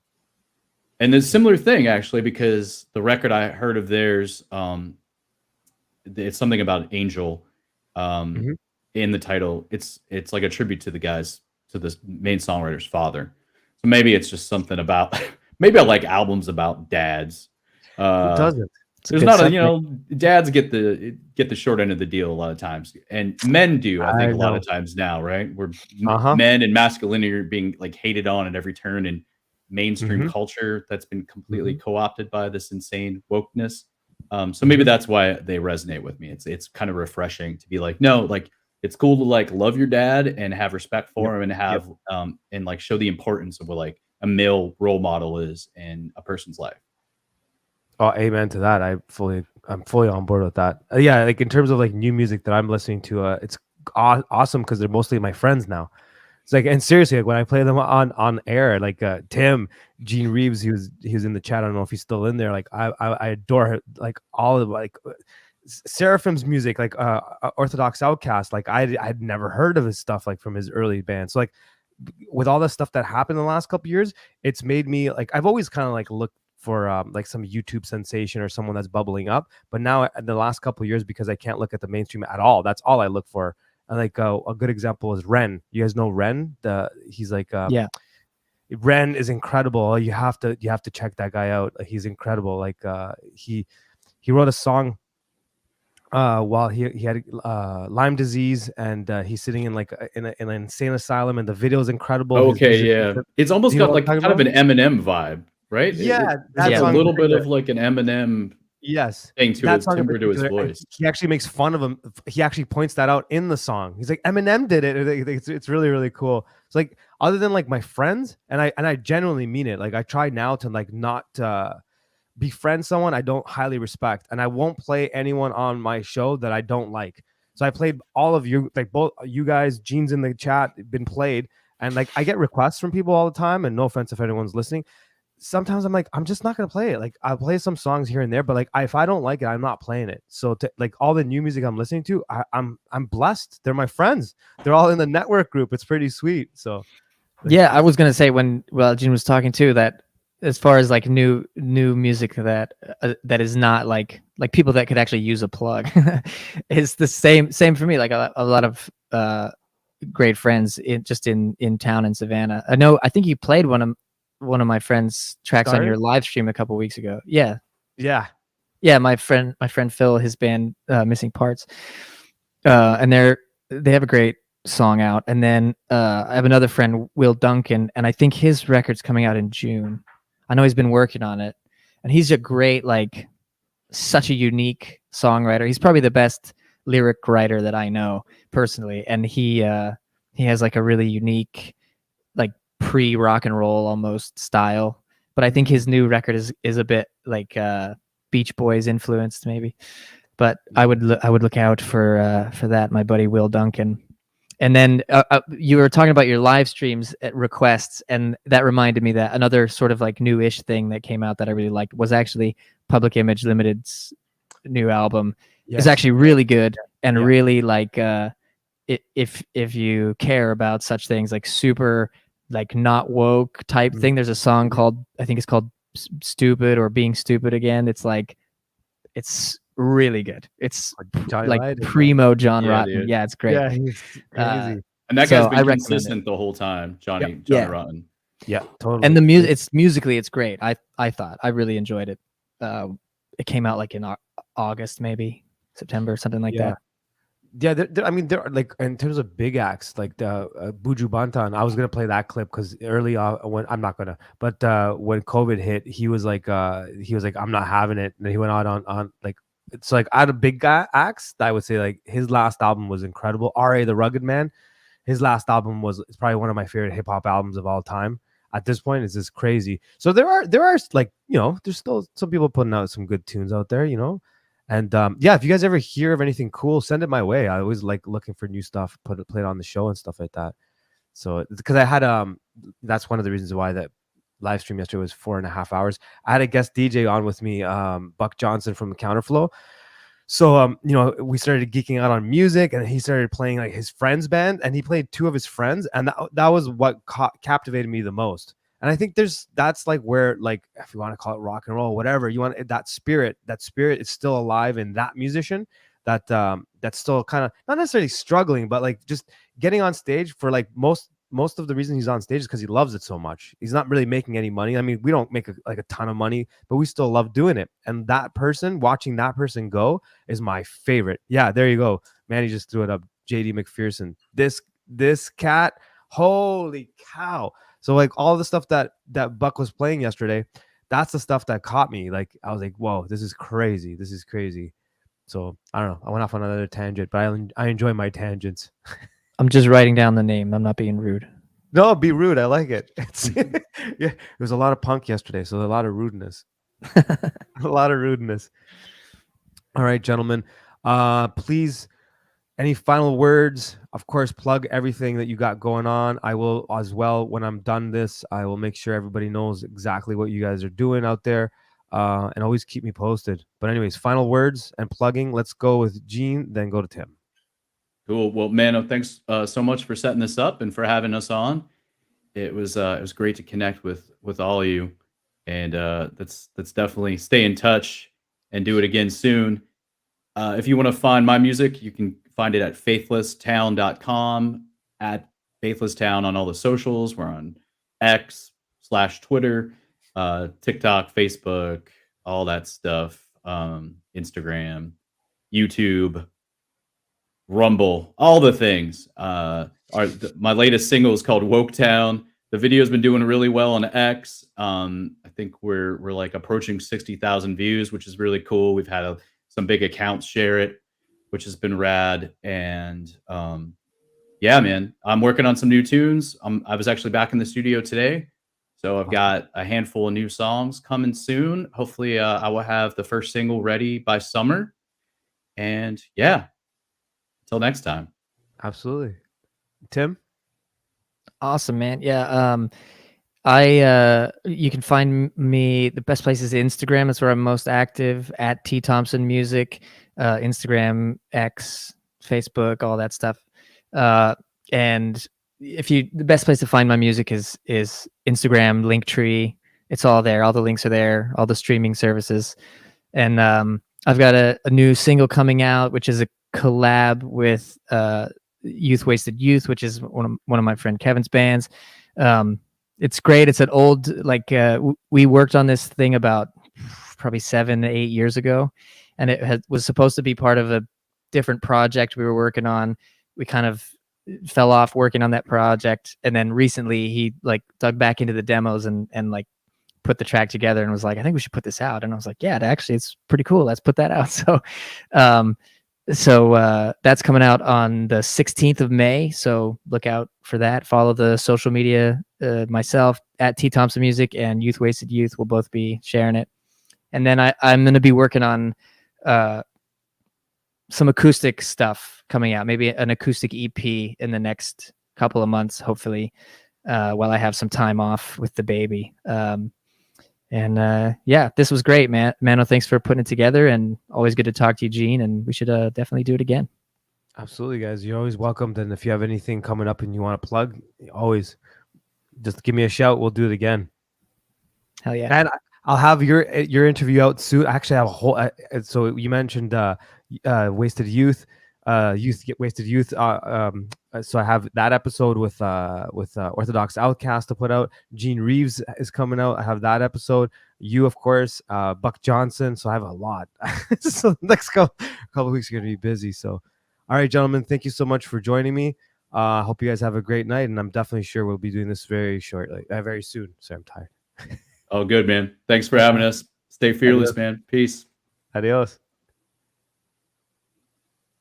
And it's a similar thing, actually, because the record I heard of theirs, it's something about Angel in the title. It's like a tribute to the main songwriter's father. So maybe it's just something about, maybe I like albums about dads. Who doesn't? There's not dads get the short end of the deal a lot of times, and men do. I think a lot of times now, right? Where men and masculinity are being like hated on at every turn in mainstream culture that's been completely co-opted by this insane wokeness. So maybe that's why they resonate with me. It's kind of refreshing to be like, no, like it's cool to like love your dad and have respect for him and have and like show the importance of what like a male role model is in a person's life. Oh, amen to that. I'm fully on board with that. Yeah, like in terms of like new music that I'm listening to, it's awesome because they're mostly my friends now. It's like, and seriously, like when I play them on air, like Tim, Gene Reeves, he was in the chat. I don't know if he's still in there. Like I adore her, like all of like Seraphim's music, like Orthodox Outcast. Like I'd never heard of his stuff like from his early band. So like with all the stuff that happened in the last couple of years, it's made me like I've always kind of like looked for like some YouTube sensation or someone that's bubbling up. But now in the last couple of years, because I can't look at the mainstream at all, that's all I look for. And like a good example is Ren. You guys know Ren? He's like Ren is incredible. You have to check that guy out. He's incredible. Like he wrote a song while he had Lyme disease, and he's sitting in like in an insane asylum, and the video is incredible. Okay, it's almost got like kind of an Eminem vibe. Right? Yeah, that's a little bit of like an Eminem thing to his timbre to his voice. He actually makes fun of him. He actually points that out in the song. He's like, Eminem did it. It's really, really cool. It's like, other than like my friends, and I genuinely mean it. Like I try now to like not befriend someone I don't highly respect, and I won't play anyone on my show that I don't like. So I played all of you, like both you guys, Gene's in the chat, been played, and like I get requests from people all the time. And no offense if anyone's listening. Sometimes I'm like, I'm just not gonna play it. Like I'll play some songs here and there, but like if I don't like it, I'm not playing it. So like all the new music I'm listening to, I'm blessed. They're my friends. They're all in the network group. It's pretty sweet. So yeah, I was gonna say when Gene was talking too that as far as like new music that is not like people that could actually use a plug, it's the same for me. Like a lot of great friends in town in Savannah. I think you played one of my friend's tracks on your live stream a couple weeks ago. Yeah. Yeah, my friend Phil, his band Missing Parts, and they have a great song out. And then I have another friend, Will Duncan, and I think his record's coming out in June. I know he's been working on it, and he's a great, like, such a unique songwriter. He's probably the best lyric writer that I know personally, and he has like a really unique, like, pre-rock and roll almost style. But I think his new record is a bit like Beach Boys influenced maybe. But I would look out for that, my buddy Will Duncan. And then you were talking about your live streams at requests, and that reminded me that another sort of like new-ish thing that came out that I really liked was actually Public Image Limited's new album. Yes. It's actually really good and really like if you care about such things, like super like not woke type thing. There's a song called, I think it's called Stupid or Being Stupid Again. It's like, it's really good. It's Johnny like Rotten, primo John Rotten. dude. Yeah, it's great. Yeah, he's crazy. And that So guy's I been recommend consistent the whole time, Johnny Yeah. Rotten. Yeah, totally. And the music, it's musically, it's great. I thought I really enjoyed it. It came out like in August, maybe September, something like that. Yeah, I mean, there are like in terms of big acts, like the Buju Banton. I was gonna play that clip because early on, when I'm not gonna, but when COVID hit, he was like, I'm not having it, and then he went out on like, it's like out of big guy acts, I would say like his last album was incredible. R.A. the Rugged Man, his last album it's probably one of my favorite hip hop albums of all time. At this point, it's just crazy. So there are like, you know, there's still some people putting out some good tunes out there, you know. And yeah, if you guys ever hear of anything cool, send it my way. I always like looking for new stuff, play it on the show and stuff like that. So because I had that's one of the reasons why that live stream yesterday was 4.5 hours. I had a guest DJ on with me, Buck Johnson from Counterflow. So you know, we started geeking out on music, and he started playing like his friend's band, and he played two of his friends, and that was what captivated me the most. And I think that's like where, like, if you want to call it rock and roll, whatever you want, that spirit is still alive in that musician that's still kind of not necessarily struggling, but like just getting on stage for like most of the reason he's on stage is because he loves it so much. He's not really making any money. I mean, we don't make a ton of money, but we still love doing it. And watching that person go is my favorite. Yeah, there you go. Manny just threw it up. JD McPherson. This cat, holy cow. So like all the stuff that Buck was playing yesterday, that's the stuff that caught me. Like I was like, whoa, this is crazy. This is crazy. So I don't know. I went off on another tangent, but I enjoy my tangents. I'm just writing down the name. I'm not being rude. No, be rude. I like it. Yeah, there was a lot of punk yesterday, so a lot of rudeness. A lot of rudeness. All right, gentlemen. Please, any final words? Of course, plug everything that you got going on. I will as well. When I'm done this, I will make sure everybody knows exactly what you guys are doing out there, and always keep me posted. But anyways, final words and plugging. Let's go with Gene, then go to Tim. Cool. Well, Mano, thanks so much for setting this up and for having us on. It was great to connect with all of you, and let's definitely stay in touch and do it again soon. If you want to find my music, you can find it at faithlesstown.com, at faithlesstown on all the socials. We're on X/Twitter, TikTok, Facebook, all that stuff, Instagram, YouTube, Rumble, all the things. My latest single is called Woke Town. The video's been doing really well on X. I think we're like approaching 60,000 views, which is really cool. We've had some big accounts share it, which has been rad. And yeah, man, I'm working on some new tunes. I was actually back in the studio today, so I've got a handful of new songs coming soon. Hopefully, I will have the first single ready by summer. And yeah, until next time. Absolutely. Tim? Awesome, man. Yeah. You can find me, the best place is Instagram. That's where I'm most active, at tthompsonmusic, Instagram, X, Facebook, all that stuff. And the best place to find my music is Instagram, Linktree. It's all there. All the links are there. All the streaming services. And I've got a new single coming out, which is a collab with Youth Wasted Youth, which is one of my friend Kevin's bands. It's great. It's an old, like, we worked on this thing about probably 7 to 8 years ago, and it was supposed to be part of a different project we were working on. We kind of fell off working on that project, and then recently he like dug back into the demos and like put the track together and was like, I think we should put this out. And I was like, yeah, actually it's pretty cool. Let's put that out. So that's coming out on the 16th of May. So look out for that. Follow the social media, myself at tthompsonmusic and Youth Wasted Youth will both be sharing it. And then I'm going to be working on some acoustic stuff coming out, maybe an acoustic EP in the next couple of months, hopefully, while I have some time off with the baby. Yeah, this was great, man. Mano, thanks for putting it together, and always good to talk to you, Gene. And we should definitely do it again. Absolutely, guys. You're always welcomed. And if you have anything coming up and you want to plug, always just give me a shout. We'll do it again. Hell yeah. And I'll have your interview out soon. Actually, I have a whole. So you mentioned Wasted Youth, Wasted Youth. So I have that episode with Orthodox Outcast to put out. Gene Reeves is coming out. I have that episode. You, of course, Buck Johnson. So I have a lot. So the next couple of weeks are going to be busy. So, all right, gentlemen, thank you so much for joining me. I hope you guys have a great night, and I'm definitely sure we'll be doing this very shortly, very soon. Sorry, I'm tired. Oh, good, man. Thanks for having us. Stay fearless, man. Peace. Adios.